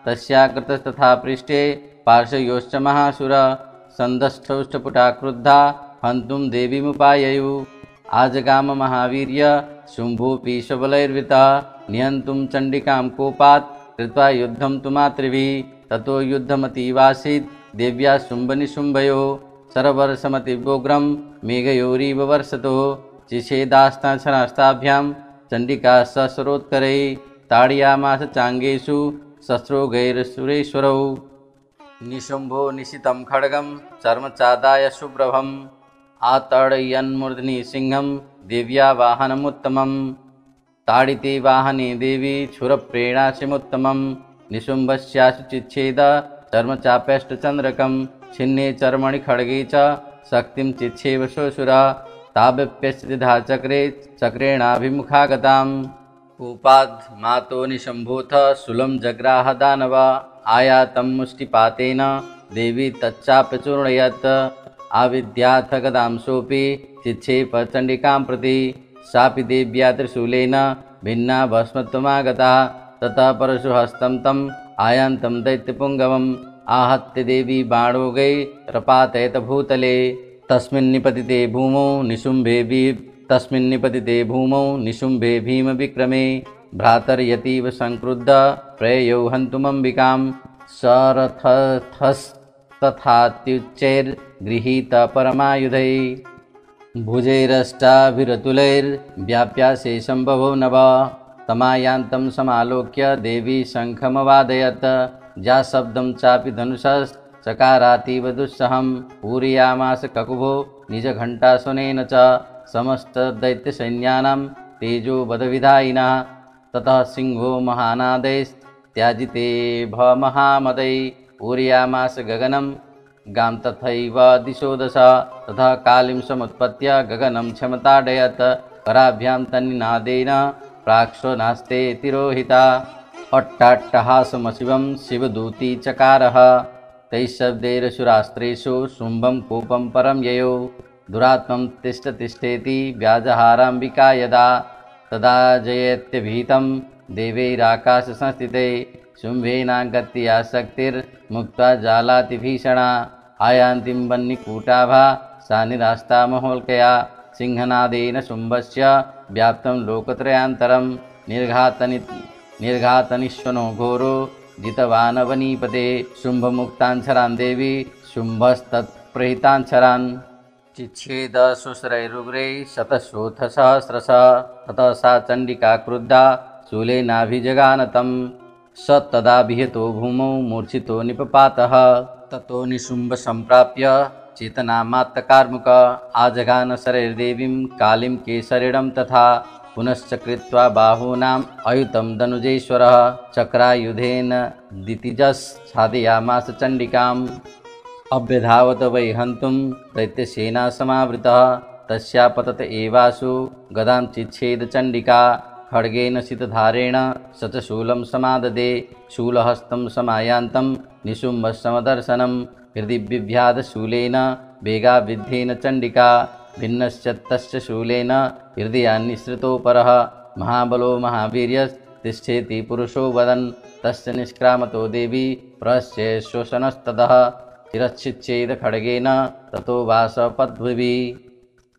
तस्या कृतस्तथा पृष्ठे पार्श्वयोश्च महासुर सन्दष्टौष्टपुटा क्रुद्धा हन्तुं देवीमुपाययु आजगाम महावीर्य शुम्भोऽपि सबलैर्वृतः निहन्तुं चण्डिकां कोपात् कृत्वा युद्धं तु मातृभिः ततो युद्धमतीवासीत् देव्या शुम्भनिशुम्भयोः सरवर्षमतिव्योग्रं मेघयोरीव वर्षतो चिषेदास्ताभ्यां चण्डिका ससरोत्करैः ताडयामास चाङ्गेषु शस्त्रोगैरसुरेश्वरौ निशुम्भो निशितं खड्गं चर्मचादाय शुभ्रभम् आताडयन्मूर्ध्नि सिंहं देव्या वाहनमुत्तमं ताडिते वाहने देवी क्षुरप्रेणाशिमुत्तमं निशुम्भस्याशु चिच्छेद चर्मचाप्यष्टचन्द्रकं छिन्ने चर्मणि खड्गे च शक्तिं चिच्छेव शोषुरा ताव्यप्यस्थिधा चक्रे चक्रेणाभिमुखागताम् कूपाद् मातो निशम्भूथ शूलं जग्राह दानव आयातं मुष्टिपातेन देवी तच्चाप्यचूर्णयत् आविद्याथ गदां सोऽपि चिच्छेप चण्डिकां प्रति सापि देव्या त्रिशूलेन भिन्ना भस्मत्वमागता ततः परशुहस्तं तम् आयान्तं दैत्यपुङ्गवम् आहत्य देवी बाणोगै रपातयत भूतले तस्मिन्निपतिते भूमौ निशुम्भे भीमविक्रमे भ्रातर्यतीव संक्रुद्ध प्रययौ हन्तुमम्बिकां सरथस्थथात्युच्चैर्गृहीत परमायुधै भुजैरष्टाभिरतुलैर्व्याप्याशेषं बभौ नभ तमायान्तं समालोक्य देवी शङ्खमवादयत् जाशब्दं चापि धनुषश्चकारातीव दुस्सहं पूरयामास ककुभो निजघण्टासुनेन च समस्तदैत्यसैन्यानां तेजोवधविधायिनः ततः सिंहो महानादैस्त्याजिते भमहामदै पूरयामास गगनं गां तथैव दिशो दश ततः कालीं समुत्पत्य गगनं क्षमताडयत् कराभ्यां तन्निनादेन प्राक्ष्वनास्ते तिरोहिता अट्टाट्टहासमशिवं शिवदूती चकारः तैशब्दैरसुरास्त्रेषु शुम्भं कूपं परं ययो दुरात्मं तिष्ठ तिष्ठेति व्याजहाराम्बिका यदा तदा जयत्यभीतं देवैराकाशसंस्थिते शुम्भेनागत्या शक्तिर्मुक्ता जालातिभीषणा आयान्तिं वह्निकूटाभा सा निरास्ता महोल्कया सिंहनादेन शुम्भस्य व्याप्तं लोकत्रयान्तरं निर्घातनिश्वनो घोरो जितवानवनीपते शुम्भमुक्ताञ्छरान् देवी शुम्भस्तत्प्रहिताञ्छरान् चिच्छेद शुश्रैरुग्रैः शतशोथसहस्रश ततः सा चण्डिका क्रुद्धा शूलेनाभिजगानतं स तदा विहतो भूमौ मूर्छितो निपपातः ततो निशुम्भ सम्प्राप्य चेतनामात्तकार्मुक आजगान शरैर्देवीं कालीं केसरिणं तथा पुनश्च कृत्वा बाहूनाम् अयुतं दनुजेश्वरः चक्रायुधेन दितिजश्छादयामास चण्डिकाम् अभ्यधावत वै हन्तुं दैत्यसेना समावृतः तस्या पतत एवासु गदां चिच्छेद चण्डिका खड्गेन सितधारेण स च शूलं समाददे शूलहस्तं समायान्तं निशुम्भसमदर्शनं हृदि बिभ्याद शूलेन वेगाविद्धेन चण्डिका भिन्नश्चत्तस्य शूलेन हृदयान्निसृतोपरः महाबलो महावीर्यस्तिष्ठेति पुरुषो वदन् तस्य निष्क्रामतो देवी प्रस्य शोषणस्ततः शिरश्चिच्छेद खड्गेन ततो वासपद्भिः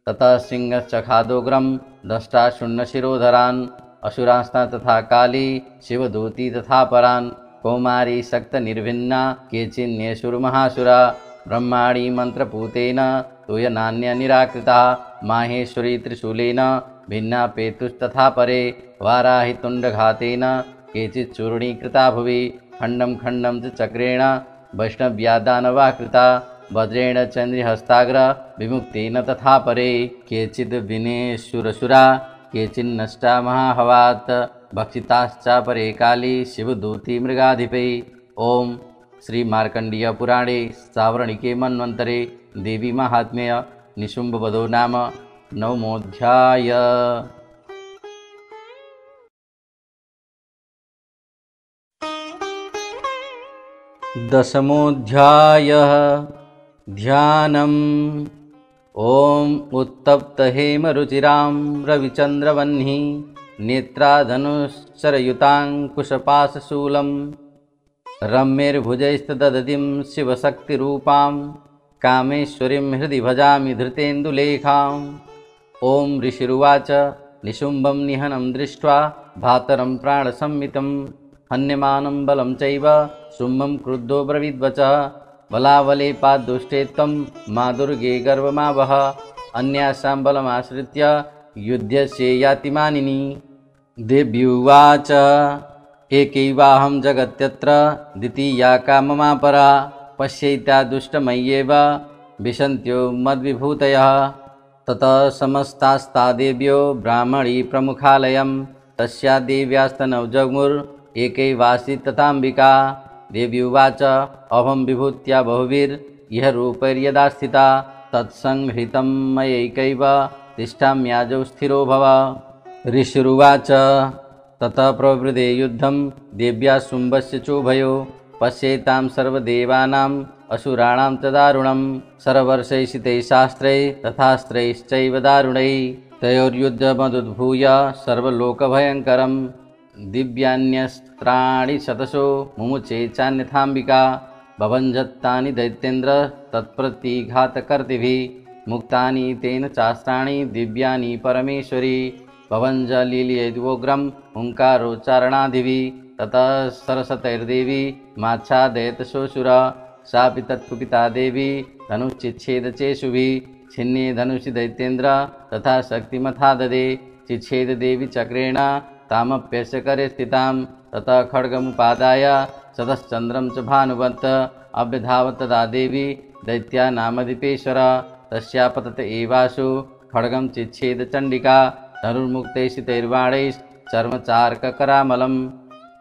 ततः सिंहश्चखादोग्रं दष्टाशून्यशिरोधरान् असुरास्ता तथा काली शिवदूती तथा परान् कौमारी सक्तनिर्भिन्ना केचिन्यसुरमहासुरा ब्रह्माणी मन्त्रपूतेन तूयनान्यनिराकृता माहेश्वरी त्रिशूलेन भिन्ना पेतुस्तथा परे वाराहि तुण्डघातेन केचिच्चूर्णीकृता भुवि खण्डं खण्डं च चक्रेण वैष्णव्यादानवा कृता वज्रेण चन्द्रहस्ताग्र विमुक्तेन तथा परे केचिद् विनेशुरसुरा केचिन्नष्टा महाहवात् भक्षिताश्चापरे काली शिवदूती मृगाधिपै। ओम श्री मार्कंडीय पुराणे सावर्णिके मन्वन्तरे देवी महात्म्य निशुम्भवधो नाम नवमोऽध्याय। दशमोऽध्यायः ध्यानम्। ओम उत्तप्त हेमरुचिरां रविचन्द्रवह्नि नेत्राधनुश्चरयुताङ्कुशपाशशूलं रम्यैर्भुजैस्तदधिं शिवशक्तिरूपां कामेश्वरीं हृदि भजामि धृतेन्दुलेखाम्। ओम ऋषिरुवाच निशुम्भं निहनं दृष्ट्वा भातरं प्राणसंमितं हन्यमानं बलं चैव शुम्भं क्रुद्धो ब्रवीद्वचः बलावलेपाद्दुष्टे त्वं मा दुर्गे गर्वमावह अन्यासां बलमाश्रित्य युध्यस्य याति मानिनी। देव्युवाच एकैवाहं जगत्यत्र द्वितीया काममापरा पश्यैता दुष्टमय्येव विशन्त्यो मद्विभूतयः। ततः समस्तास्ता देव्यो ब्राह्मणी प्रमुखालयं तस्या देव्यास्तनौ जग्मुरेकैवासी तथाम्बिका। देव्युवाच अहं विभूत्या बहुभिर्यः रूपैर्यदा स्थिता तत्संहृतं मयैकैव तिष्ठाम्याजौ स्थिरो भव। ऋषिरुवाच ततः प्रवृद्धे युद्धं देव्या शुम्भस्य चोभयो पश्येतां सर्वदेवानाम् असुराणां च दारुणं सर्वर्षैषितैः शास्त्रैः तथास्त्रैश्चैव दारुणैः तयोर्युद्धमदुद्भूय सर्वलोकभयङ्करं दिव्यान्यस्त्राणि शतशो मुमुचे चान्यथाम्बिका भवञ्जत्तानि दैत्येन्द्र तत्प्रतिघातकर्तृभिः मुक्तानि तेन चास्त्राणि दिव्यानि परमेश्वरी भवञ्जलीलयेद्वोग्रं हुङ्कारोच्चारणादिभिः ततः सरस्वतैर्देवी माच्छादयतशोऽसुरा सापि तत्कुपिता देवी धनुश्चिच्छेदचेषुभिः छिन्ने धनुषि दैत्येन्द्र तथा शक्तिमथा ददे चिच्छेद देवी चक्रेण तामप्यस्य करे स्थितां ततः खड्गमुपादाय सतश्चन्द्रं च भानुवत् अभ्यधावत् तदा देवी दैत्यानामधिपेश्वर तस्या पतत एवाशु खड्गं चिच्छेद चण्डिका धनुर्मुक्तैश्चितैर्बाणैश्चर्मचार्ककरामलं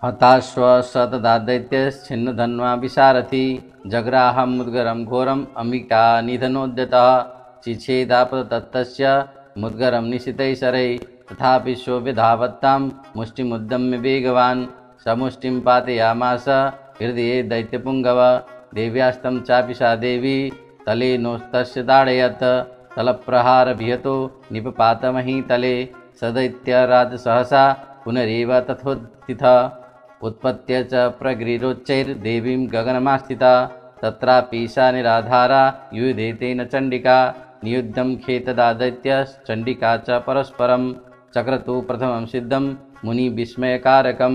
हताश्व स तदा दैत्यश्छिन्नधन्वा विशारथि जग्राहमुद्गरं घोरम् अम्बिका निधनोद्यतः चिच्छेदापतत्तस्य मुद्गरं निशितैशरैः तथापि शोभ्यधावत्तां मुष्टिमुद्यम्य वेगवान् समुष्टिं पातयामास हृदये दैत्यपुङ्गव। देव्यास्तं चापि सा देवी तलेनोस्तस्य ताडयत् तलप्रहारभिहतो निपपातमहीतले स दैत्यराज सहसा पुनरेव तथोत्थित उत्पत्य च प्रगृह्योच्चैर्देवीं गगनमास्थिता तत्रापि सा निराधारा युधे तेन चण्डिका नियुद्धं खेतदा दैत्यश्चण्डिका च परस्परं चक्रतु प्रथमं सिद्धं मुनिविस्मयकारकं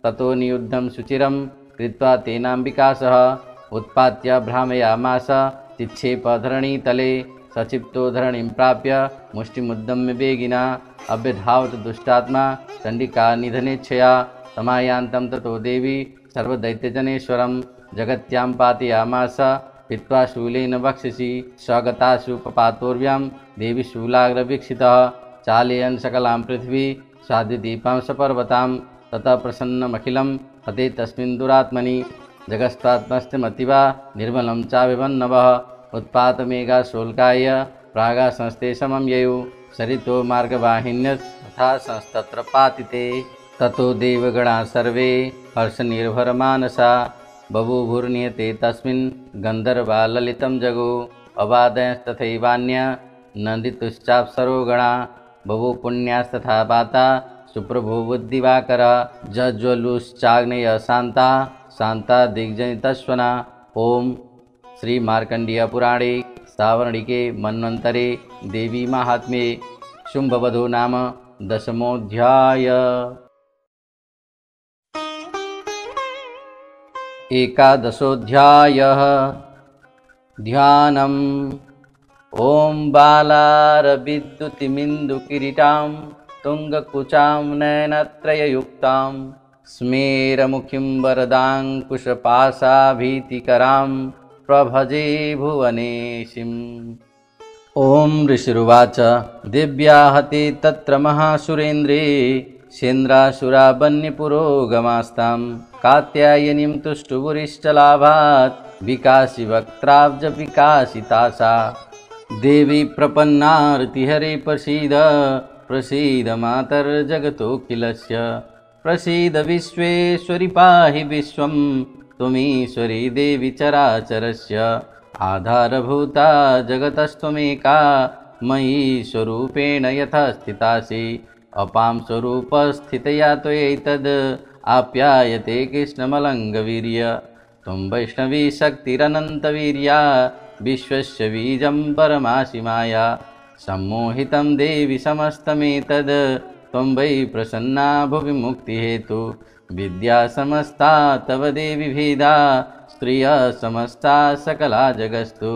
ततो नियुद्धं सुचिरं कृत्वा तेनाम्बिका सह उत्पात्य भ्रामयामास चिक्षेपधरणीतले सचिप्तो धरणीं प्राप्य मुष्टिमुद्यम्य वेगिना अभ्यधावत दुष्टात्मा चण्डिका निधनेच्छया समायान्तं ततो देवी सर्वदैत्यजनेश्वरं जगत्यां पातयामास हित्वा शूलेन वक्षसि स्वगतासु पपातोर्व्यां देवी शूलाग्रवीक्षितः चालयन् सकलां पृथ्वी साध्वीदीपां सपर्वतां ततः प्रसन्नमखिलं हते तस्मिन् दुरात्मनि जगस्तात्मस्थमतिवा निर्मलं चाविवन्नवः उत्पातमेघाशोल्काय प्रागा संस्थे समं ययौ सरितो मार्गवाहिन्यः तथा संस्तत्र पातिते ततो देवगणा सर्वे हर्षनिर्भरमानसा बभूवुर्नियते तस्मिन् गन्धर्वा ललितं जगो अवादयस्तथैवान्य नन्दितुश्चाप्सरो गणा बभू पुण्यास्तथा पाता सुप्रभुवुद्दिवाकर जज्वलुश्चाग्नेय शान्ता शान्ता दिग्जनितस्वना। ओम श्री मार्कंडीय पुराणे सावर्णिके मन्वन्तरे देवी महात्म्ये शुम्भवधो नाम दशमोऽध्याय। एकादशोऽध्यायः ध्यानम्। ओम बालारविद्युतिमिन्दुकिरीटां तुङ्गकुचां नयनत्रययुक्तां स्मेरमुखीं वरदाङ्कुशपाशाभीतिकरां प्रभजे भुवनेशिम्। ओम ऋषिरुवाच देव्या हते तत्र महासुरेन्द्रे सेन्द्रासुरा वन्यपुरोगमास्तां कात्यायनीं तुष्टुभुरिष्टलाभात् विकासि वक्त्राब्ज विकासिता देवी प्रपन्नार्तिहरे प्रसीद प्रसीद मातर्जगतोऽखिलस्य प्रसीद विश्वेश्वरि पाहि विश्वं त्वमीश्वरी देवी चराचरस्य आधारभूता जगतस्त्वमेका मयि स्वरूपेण यथा स्थितासि अपां स्वरूपस्थितया त्वयैतद् आप्यायते कृष्णमलङ्गवीर्य त्वं वैष्णवी शक्तिरनन्तवीर्या विश्वस्य बीजं परमासि माया सम्मोहितं देवि समस्तमेतद् त्वं वै प्रसन्ना भुवि मुक्तिहेतु विद्या समस्ता तव देवि भेदा स्त्रियः समस्ता सकला जगस्तु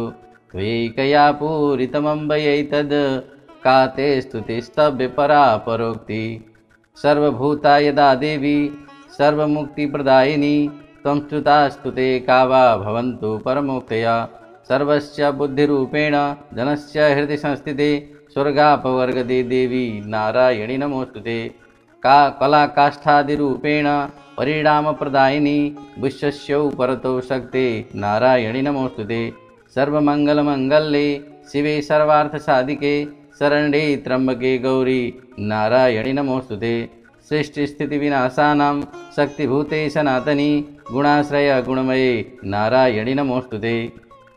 त्वैकया पूरितमम्बयैतद् का ते स्तुतिस्तव्यपरा परोक्ति सर्वभूता यदा देवी सर्वमुक्तिप्रदायिनी त्वं स्तुतास्तुते का वा भवन्तु परमोक्तया सर्वस्य बुद्धिरूपेण जनस्य हृदि संस्थिते स्वर्गापवर्गदे देवी नारायणि नमोस्तुते का कलाकाष्ठादिरूपेण परिणामप्रदायिनी विश्वस्यौ परतो शक्ते नारायणि नमोस्तुते सर्वमङ्गलमङ्गल्ये शिवे सर्वार्थसाधिके शरण्ये त्र्यम्बके गौरी नारायणि नमोस्तुते सृष्टिस्थितिविनाशानां शक्तिभूते सनातनी गुणाश्रय गुणमये नारायणि नमोस्तुते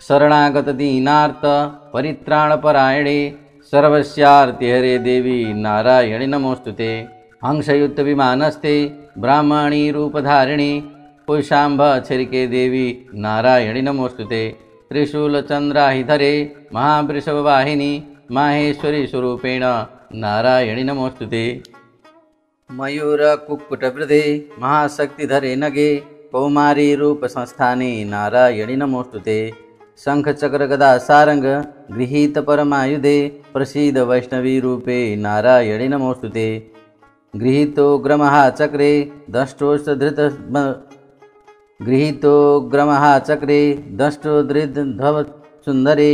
शरणागतदीनार्थ परित्राणपरायणे सर्वस्यार्तिहरे देवी नारायणि नमोस्तुते हंसयुक्तविमानस्ते ब्राह्मणी रूपधारिणी पुषाम्भच्छरिके देवी नारायणि नमोस्तुते त्रिशूलचन्द्राहिधरे महावृषभवाहिनी माहेश्वरी स्वरूपेण नारायणि नमोस्तुते मयूरकुक्कुटवृधे महाशक्तिधरे नगे कौमारी रूपसंस्थाने नारायणि नमोस्तुते शंखचक्रगदा सारंग गृहीत परमायुधे प्रसीद वैष्णवी रूपे नारायणि नमोस्तुते गृहीतोग्रमः चक्रे दष्टोधृतधव सुंदरे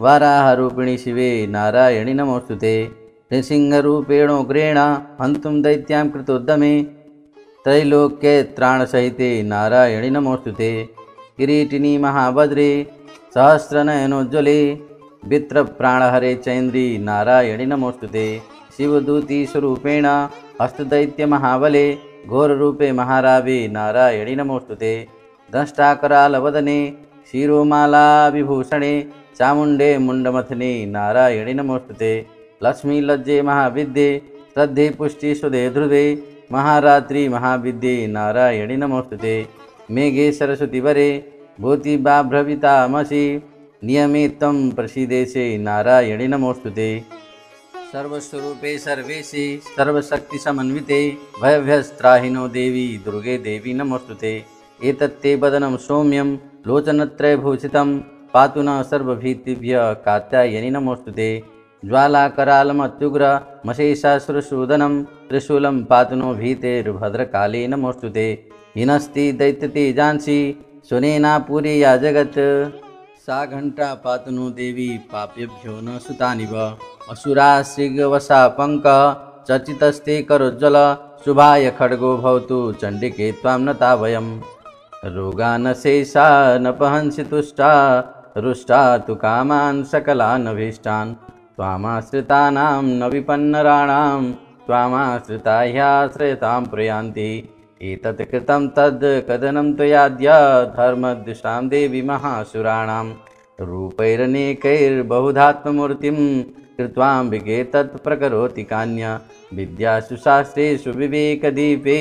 वाराहरूपिणी शिवे नारायणि नमोस्तुते नृसिंहरूपेणोग्रेण हन्तुं दैत्यां कृतोद्यमे त्रैलोक्यत्राणसहिते नारायणि नमोस्तुते किरीटिनी महाभद्रे सहस्रनयनोज्ज्वले वित्रप्राणहरे चैन्द्री नारायणि नमोस्तुते शिवदूती स्वरूपेण हस्तदैत्यमहाबले घोररूपे महारावे नारायणि नमोस्तुते दंष्टाकरालवदने शिरोमालाविभूषणे चामुण्डे मुण्डमथने नारायणि नमोस्तुते लक्ष्मीलज्जे महाविद्ये श्रद्धे पुष्टि सुधे ध्रुवे महारात्रि महाविद्ये नारायणि नमोस्तुते मेघे सरस्वतीवरे भूतिबाभ्रवितामसि नियमे त्वं प्रसीदेशे नारायणि नमोस्तुते सर्वस्वरूपे सर्वेशे सर्वशक्तिसमन्विते भयभ्यस्त्राहिनो देवी दुर्गे देवी नमोस्तुते एतत्ते वदनं सौम्यं लोचनत्रयभूषितं पातु न सर्वभीतिभ्यः कात्यायनि नमोस्तुते ज्वालाकरालमत्युग्रमशेषासुरसूदनं त्रिशूलं पातु नो भीतेर्भद्रकाले नमोस्तुते हिनस्ति दैत्यतेजांसि सुनेनापुरी या जगत् सा घंटा पातु नो देवी पाप्यभ्यो न सुतानिव असुराश्रिगवसा पंक चर्चितस्ते करोज्ज्वल शुभाय खड्गो भवतु चण्डिके त्वां नता वयं रोगानशेषा न पहंसि तुष्टा रुष्टा तु कामान् सकलान् अभीष्टान् त्वामाश्रितानां न विपन्नराणां त्वामाश्रिता ह्याश्रयतां प्रयान्ति एतत् कृतं तद् कदनं त्वयाद्य धर्मद्विषां देवी महासुराणां रूपैरनेकैर्बहुधात्ममूर्तिं कृत्वाम्बिके तत् प्रकरोति कान्य विद्यासु शास्त्रेषु विवेकदीपे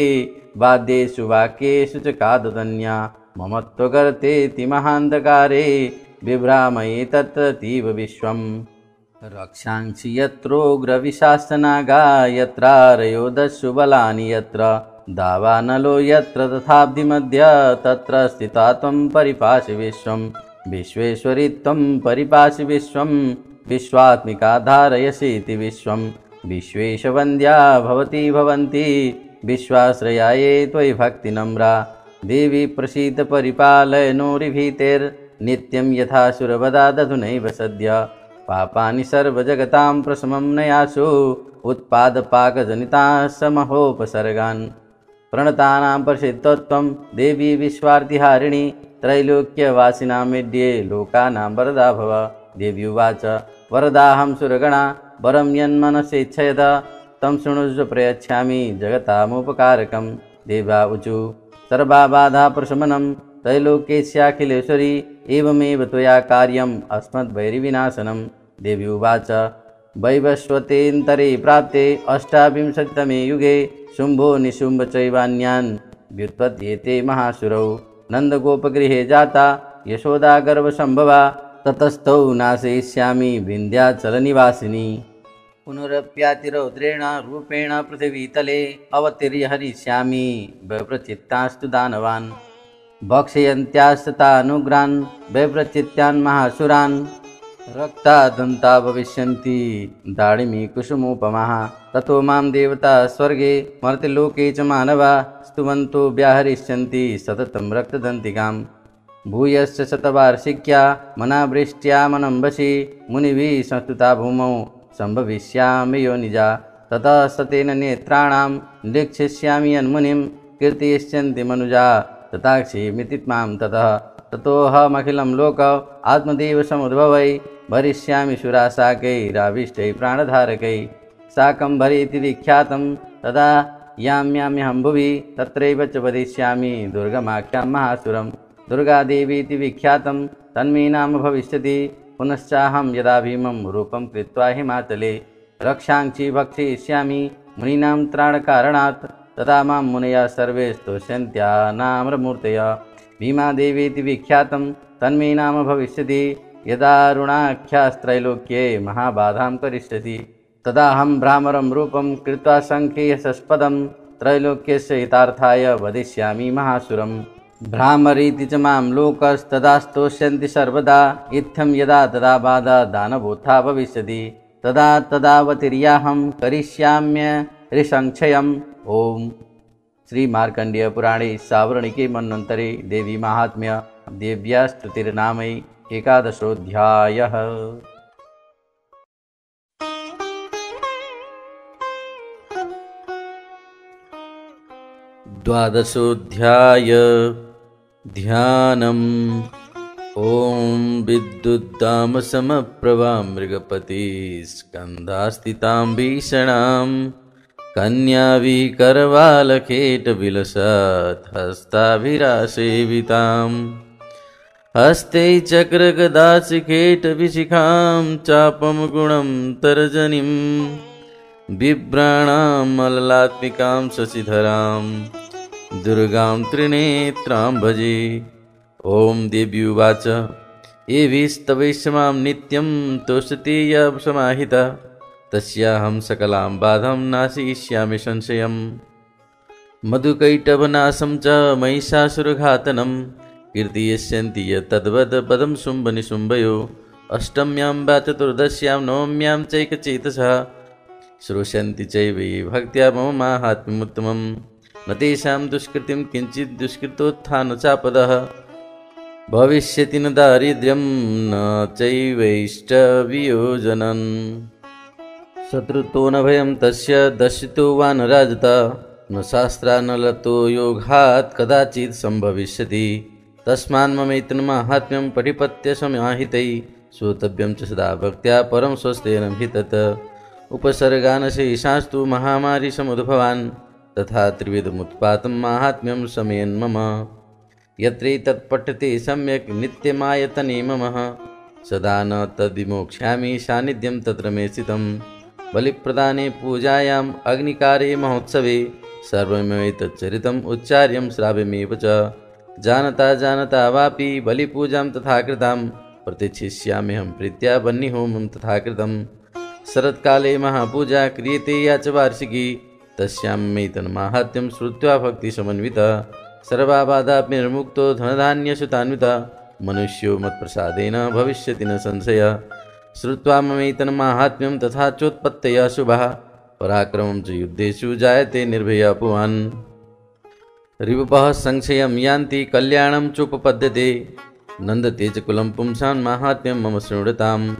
वाद्येषु वाक्येषु च कादतन्या मम त्वगर्तेति महान्धकारे बिभ्रामये तत्रतीव विश्वम् रक्षांसि यत्रोग्रविशास्तनागा यत्रारयोदस्सु बलानि यत्र दावानलो यत्र तथाब्धिमध्य तत्र स्थिता त्वं परिपासि विश्वं विश्वेश्वरि त्वं परिपासि विश्वं विश्वात्मिका धारयसीति विश्वं विश्वेशवन्द्या भवती भवन्ति विश्वाश्रयाये त्वयि भक्तिनम्रा देवी प्रसीद परिपालय नोरिभीतेर्नित्यं यथासुरवदा दधुनैव सद्य पापानि सर्वजगतां प्रशमं नयासु उत्पादपाकजनिताः समहोपसर्गान् प्रणतानां प्रसिद्धत्वं देवी विश्वार्तिहारिणी त्रैलोक्यवासिनां मध्ये लोकानां वरदा भव। देवी उवाच वरदाहं सुरगणा वरं यन्मनसेच्छयत तं शृणुष्व प्रयच्छामि जगतामुपकारकं। देवा ऊचु सर्वाबाधाप्रशमनं त्रैलोक्यस्याखिलेश्वरी एवमेव त्वया कार्यम् अस्मद्वैरिविनाशनं। देवी उवाच वैवस्वतेऽन्तरे प्राप्ते अष्टाविंशतितमे युगे शुम्भो निशुम्भ चैवान्यान् व्युत्पद्येते महासुरौ नन्दगोपगृहे जाता यशोदा गर्भसम्भवा ततस्थौ नाशयिष्यामि विन्ध्याचलनिवासिनी। पुनरप्यातिरौद्रेण रूपेण पृथिवीतले अवतीर्य हरिष्यामि वैप्रचित्तास्तु दानवान् भक्षयन्त्यास्ततानुग्रान् वैप्रचित्यान् महासुरान् रक्ता दन्ता भविष्यन्ति दाडिमी कुसुमोपमाः। ततो मां देवता स्वर्गे मर्त्यलोके च मानवा स्तुवन्तो व्याहरिष्यन्ति सततं रक्तदन्तिकां। भूयश्च शतवार्षिक्या मनावृष्ट्या मनम्बसि मुनिभिः संस्तुता भूमौ सम्भविष्यामि योनिजा। ततः सतेन नेत्राणां निरीक्षिष्यामि यन्मुनिं कीर्तयिष्यन्ति मनुजा तथाक्षेमिति मां ततः। ततोऽहमखिलं लोक आत्मदेव समुद्भवै भरिष्यामि सुराशाकैराविष्टैः प्राणधारकैः। शाकम्भरीति विख्यातं तदा याम्याम्यहं भुवि तत्रैव च वदिष्यामि दुर्गमाख्यां महासुरं। दुर्गादेवीति विख्यातं तन्मे नाम भविष्यति। पुनश्चाहं यदा भीमं रूपं कृत्वा हिमाचले रक्षांसि भक्षयिष्यामि मुनीनां त्राणकारणात्। तदा मां मुनयः सर्वे स्तोष्यन्त्या नाम्रमूर्तयः। भीमादेवीति विख्यातं तन्मे नाम भविष्यति। यदा रुणाख्यास्त्रैलोक्ये महाबाधां करिष्यति तदाहं भ्रामरं रूपं कृत्वा शङ्खे यशस्पदं त्रैलोक्यस्य हितार्थाय वदिष्यामि महासुरम्। भ्रामरीति च मां लोकस्तदा स्तोष्यन्ति सर्वदा। इत्थं यदा तदा बाधा दानवोत्था भविष्यति तदावतीर्याहं करिष्याम्य ऋषंक्षयम्। ओम श्री मार्कंडेय पुराणे सावर्णिके मन्वन्तरे देवी महात्म्य देव्या स्तुतिर्नामै एकादशोऽध्यायः। द्वादशोऽध्याय ध्यानम्। ॐ विद्युद्दामसमप्रभां मृगपति स्कन्धास्थितां भीषणां कन्याविकरवालकेटविलसत् हस्ताभिरासेविताम्। हस्ते चक्रगदाशिखेटविशिखां चापं गुणं तर्जनीं बिभ्राणां मललात्मिकां शशिधरां दुर्गां त्रिनेत्रां भजे। ॐ देवी उवाच एभिस्तवैष्मां नित्यं तोषति यः समाहितः तस्याहं सकलां बाधां नाशयिष्यामि संशयम्। मधुकैटभनाशं च महिषासुरघातनं कीर्तयिष्यन्ति यत्तद्वद् पदं शुम्भनिशुम्भयो। अष्टम्यां वा चतुर्दश्यां नवम्यां चैकचेतसः श्रोष्यन्ति चैव ये भक्त्या मम माहात्म्यमुत्तमम्। न तेषां दुष्कृतिं किञ्चित् दुष्कृतोत्थानचापदः भविष्यति न दारिद्र्यं न चैवैष्टवियोजनम्। शत्रुतो न भयं तस्य दर्शितो वा न राजता न शास्त्रा न लतो योगात् कदाचित् सम्भविष्यति। तस्मान् ममेतन् माहात्म्यं पठिपत्य समाहितैः श्रोतव्यं च सदा भक्त्या परं स्वस्तेन हि तत्। उपसर्गानशेषास्तु महामारी समुद्भवान् तथा त्रिविधमुत्पातं माहात्म्यं समयन्मम। यत्रैतत्पठ्यते सम्यक् नित्यमायतने मम सदा न तद्विमोक्ष्यामि सान्निध्यं तत्र मे स्थितम्। बलिप्रदाने पूजायाम् अग्निकारे महोत्सवे सर्वमेतच्चरितम् उच्चार्यं श्राव्यमेव च। जानता जानता वापि बलिपूजां तथा कृतां प्रतीक्षिष्याम्यहं प्रीत्या बह्निहोमं तथा कृतम्। शरत्काले महापूजा क्रियते या च वार्षिकी तस्यां मेतन्माहात्म्यं श्रुत्वा भक्तिसमन्वितः सर्वाबाधाभिर्मुक्तो धनधान्यसुतान्वितः मनुष्यो मत्प्रसादेन भविष्यति न संशयः। श्रुत्वा ममेतन्माहात्म्यं तथा चोत्पत्तयः शुभः पराक्रमं च युद्धेषु जायते निर्भयः पुमान्। रिपुपः संशयं यान्ति कल्याणं चोपपद्यते नन्दते च कुलं पुंसान् माहात्म्यं मम शृणुताम्।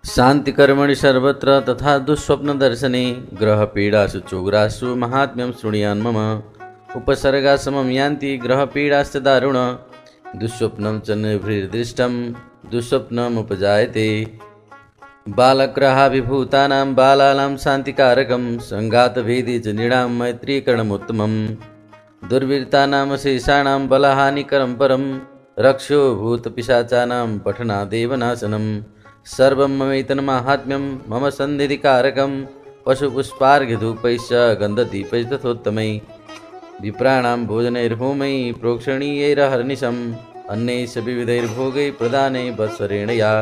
शान्तिकर्मणि सर्वत्र तथा दुःस्वप्नदर्शने ग्रहपीडासु चोग्रासु महात्म्यं शृणुयान् मम उपसर्गा समं यान्ति ग्रहपीडाश्च दारुण दुःस्वप्नं च निर्भृदृष्टं दुःस्वप्नमुपजायते बालग्रहाभिभूतानां बालानां शान्तिकारकं सङ्घातभेदे च नृणां मैत्रीकरणमुत्तमं दुर्वृत्तानां शेषाणां बलहानिकरं परं रक्षो भूतपिशाचानां पठनादेव नाशनं सर्वं ममैतन्माहात्म्यं मम सन्निधिकारकं पशुपुष्पार्घ्यधूपैश्च गन्धदीपैश्च तथोत्तमै विप्राणां भोजनैर्होमै प्रोक्षणीयैरहर्निशम् अन्नैश्च विविधैर्भोगैः प्रदानै वत्सरेण या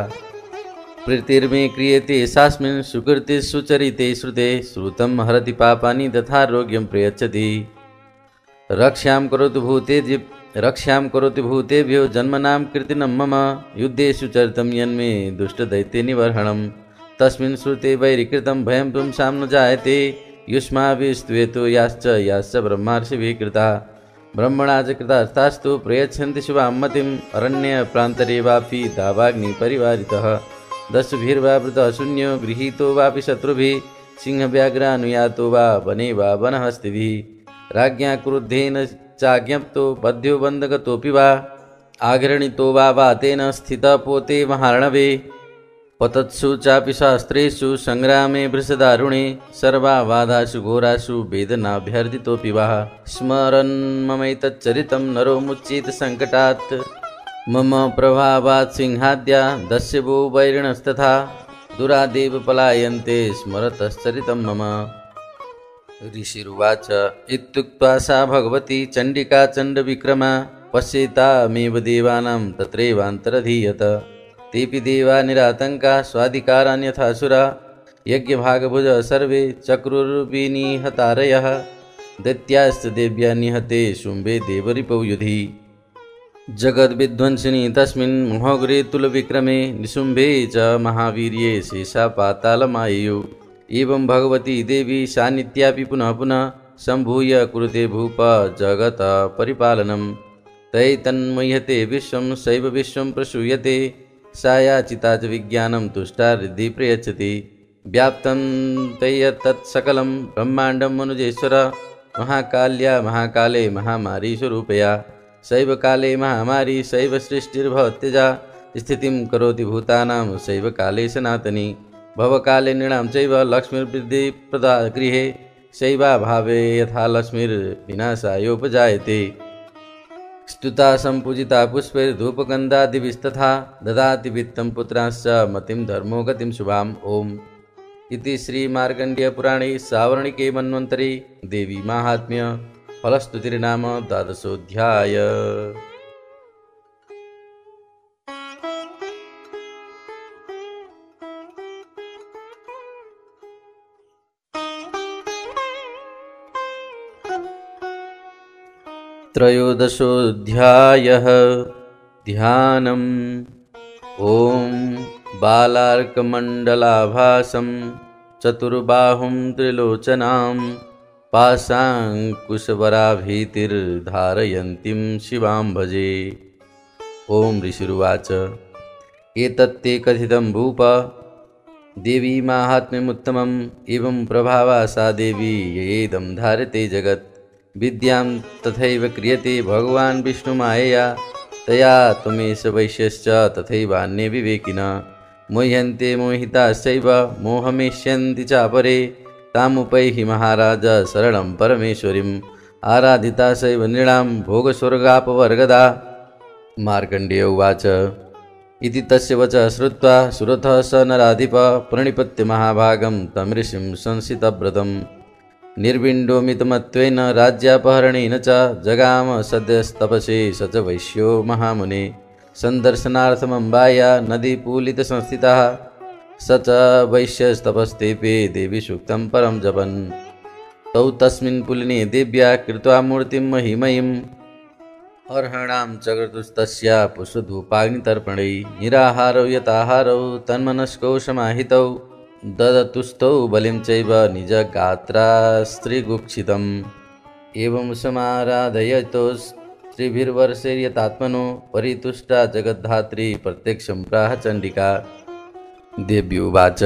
प्रीतिर्मे क्रियते सास्मिन् सुकृते सुचरिते श्रुते श्रुतं हरति पापानि तथारोग्यं प्रयच्छति रक्षां करोतु भूतेभ्यो जन्मनां कीर्तिनं मम युद्धेषु चरितं यन्मे दुष्टदैत्यनिवर्हणं तस्मिन् श्रुते वैरिकृतं भयं पुंसां न जायते युष्माभिस्त्वेतो याश्च ब्रह्मार्षिभिः कृता ब्रह्मणा च कृतार्थास्तु प्रयच्छन्ति शुभां मतिम् अरण्यप्रान्तरे वापि दावाग्निपरिवारितः दशभिर्वावृतः शून्यो गृहीतो वापि शत्रुभिः सिंहव्याघ्रानुयातो वा वने वा वनहस्तिभिः राज्ञा क्रुद्धेन चाज्ञप्तो बध्यो बन्धगतोऽपि वा आघृणितो वा तेन स्थितपोते महार्णवे पतत्सु चापि शास्त्रेषु सङ्ग्रामे भृशदारुणे सर्वाबाधासु घोरासु वेदनाभ्यर्थितोऽपि वा स्मरन् ममैतच्चरितं नरो मुच्येत सङ्कटात् मम प्रभावात् सिंहाद्या दस्यवो वैरिणस्तथा दुरादेव पलायन्ते स्मरतश्चरितं मम ऋषिरुवाच इत्युक्त्वा सा भगवती चण्डिका चण्डविक्रमा पश्येतामेव देवानां तत्रैवान्तरधीयत तेऽपि देवा निरातङ्का स्वाधिकारान्यथासुरा यज्ञभागभुज सर्वे चक्रुर्विनिहतारयः दैत्याश्च देव्या निहते शुम्भे देवरिपौ युधि जगद्विध्वंसिनी तस्मिन् मोहग्रे तुलविक्रमे निशुम्भे च महावीर्ये शेषा पातालमाययु एवं भगवती देवी सान्निध्यापि पुनः पुनः सम्भूय कुरुते भूप जगत परिपालनं तैतन्मुह्यते विश्वं सैव विश्वं प्रसूयते सा याचिता च विज्ञानं तुष्टा हृदि प्रयच्छति व्याप्तं तत्सकलं ब्रह्माण्डं मनुजेश्वर महाकाल्या महाकाले महामारी स्वरूपया सैव काले महामारी सैव सृष्टिर्भवत्यजा स्थितिं करोति भूतानां सैव काले सनातनी भवकाले नृणां चैव लक्ष्मीर्वृद्धिप्रदा गृहे सैवाभावे यथा लक्ष्मीर्विनाशायोपजायते स्तुता सम्पूजिता पुष्पैर्धूपगन्धादिभिस्तथा ददाति वित्तं पुत्रांश्च मतिं धर्मो गतिं शुभाम् ओम् इति श्रीमार्कण्डेयपुराणे सावर्णिके मन्वन्तरे देवी माहात्म्य फलस्तुतिर्नाम द्वादशोऽध्याय। त्रयोदशोऽध्यायः ध्यानम्। ॐ बालार्कमण्डलाभासं चतुर्बाहुं त्रिलोचनां पाशाङ्कुशवराभीतिर्धारयन्तीं शिवां भजे। ॐ ऋषिरुवाच एतत्ते कथितं भूप देवी माहात्म्यमुत्तमम् एवं प्रभावा सा देवी येदं धारते जगत् विद्यां तथैव क्रियते भगवान् विष्णुमायया तया त्वमेष वैश्यश्च तथैवान्ये विवेकिनः मोह्यन्ते मोहिताश्चैव मोहमेष्यन्ति चापरे तामुपैहि महाराज शरणं परमेश्वरीम् आराधिता सैव नृणां भोगस्वर्गापवर्गदा। मार्कण्डेय उवाच इति तस्य वचः श्रुत्वा सुरथः स नराधिप प्रणिपत्य महाभागं तं ऋषिं संसितव्रतं निर्विण्डोमितमत्वेन राज्यापहरणेन च जगाम सद्यस्तपसे स च वैश्यो महामुने सन्दर्शनार्थमम्बाया नदीपूलितसंस्थितः स च वैश्यस्तपस्तेपे देवी सूक्तं परं जपन् तौ तस्मिन् पुलिने देव्या कृत्वा मूर्तिं महिमयीम् अर्हणां चक्रतुस्तस्या पुष्पधूपाग्नितर्पणै निराहारौ यताहारौ तन्मनस्कौ समाहितौ ददतुस्तौ बलिं चैव निजगात्रास्त्रिगुक्षितम् एवं समाराधयतो स्त्रिभिर्वर्षैर्यतात्मनो परितुष्टा जगद्धात्री प्रत्यक्षं प्राह चण्डिका देव्युवाच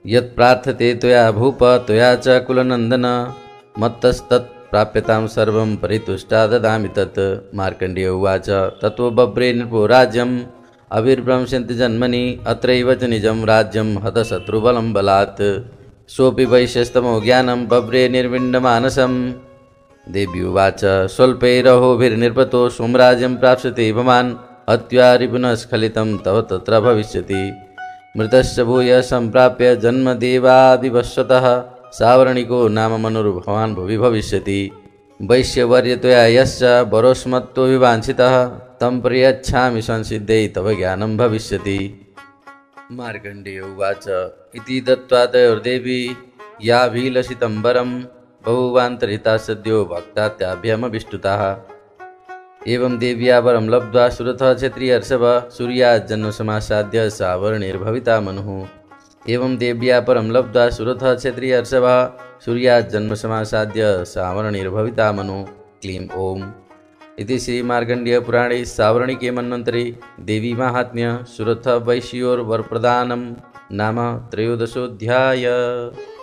यत्प्रार्थते त्वया भूप त्वया च कुलनन्दन मत्तस्तत् प्राप्यतां सर्वं परितुष्टा ददामि तत्। मार्कण्डेय उवाच ततो बभ्रे नृपो राज्यम् अभिर्भ्रंशन्ति जन्मनि अत्रैव च निजं राज्यं हतशत्रुबलं बलात्। सोऽपि वैश्यस्तमो ज्ञानं बभ्रे निर्विण्णमानसम्। देव्युवाच स्वल्पैरहोभिर्निर्पतो सोमराज्यं प्राप्स्यते भवान् हत्वा रिपुनः स्खलितं तव तत्र भविष्यति। मृतश्च भूय सम्प्राप्य जन्मदेवादिवश्यतः सावर्णिको नाम मनुर्भवान् भुवि भविष्यति। वैश्यवर्य त्वया यश्च वरोस्मत्तोऽभिवाञ्छितः तं प्रयच्छामि संसिद्धै तव ज्ञानं भविष्यति। मार्कण्डेय उवाच इति दत्त्वा तयोर्देवी याभिलषितं वरं बहुवान्तरिता सद्यो भक्ता त्याभ्यमभिष्टुताः। एवं देव्या वरं लब्ध्वा सुरथः क्षत्रियर्षभ सूर्याज्जन्मसमासाद्य सावर्णिर्भविता मनुः। एवं देव्या परं लब्ध्वा सुरथः क्षत्रियर्षभः सूर्याज्जन्मसमासाद्य सावर्णिर्भविता मनुः। क्लीं ओम् इति श्रीमार्कण्डेयपुराणे सावर्णिके मन्वन्तरे देवी माहात्म्य सुरथ वैश्योर्वरप्रदानं नाम त्रयोदशोऽध्यायः।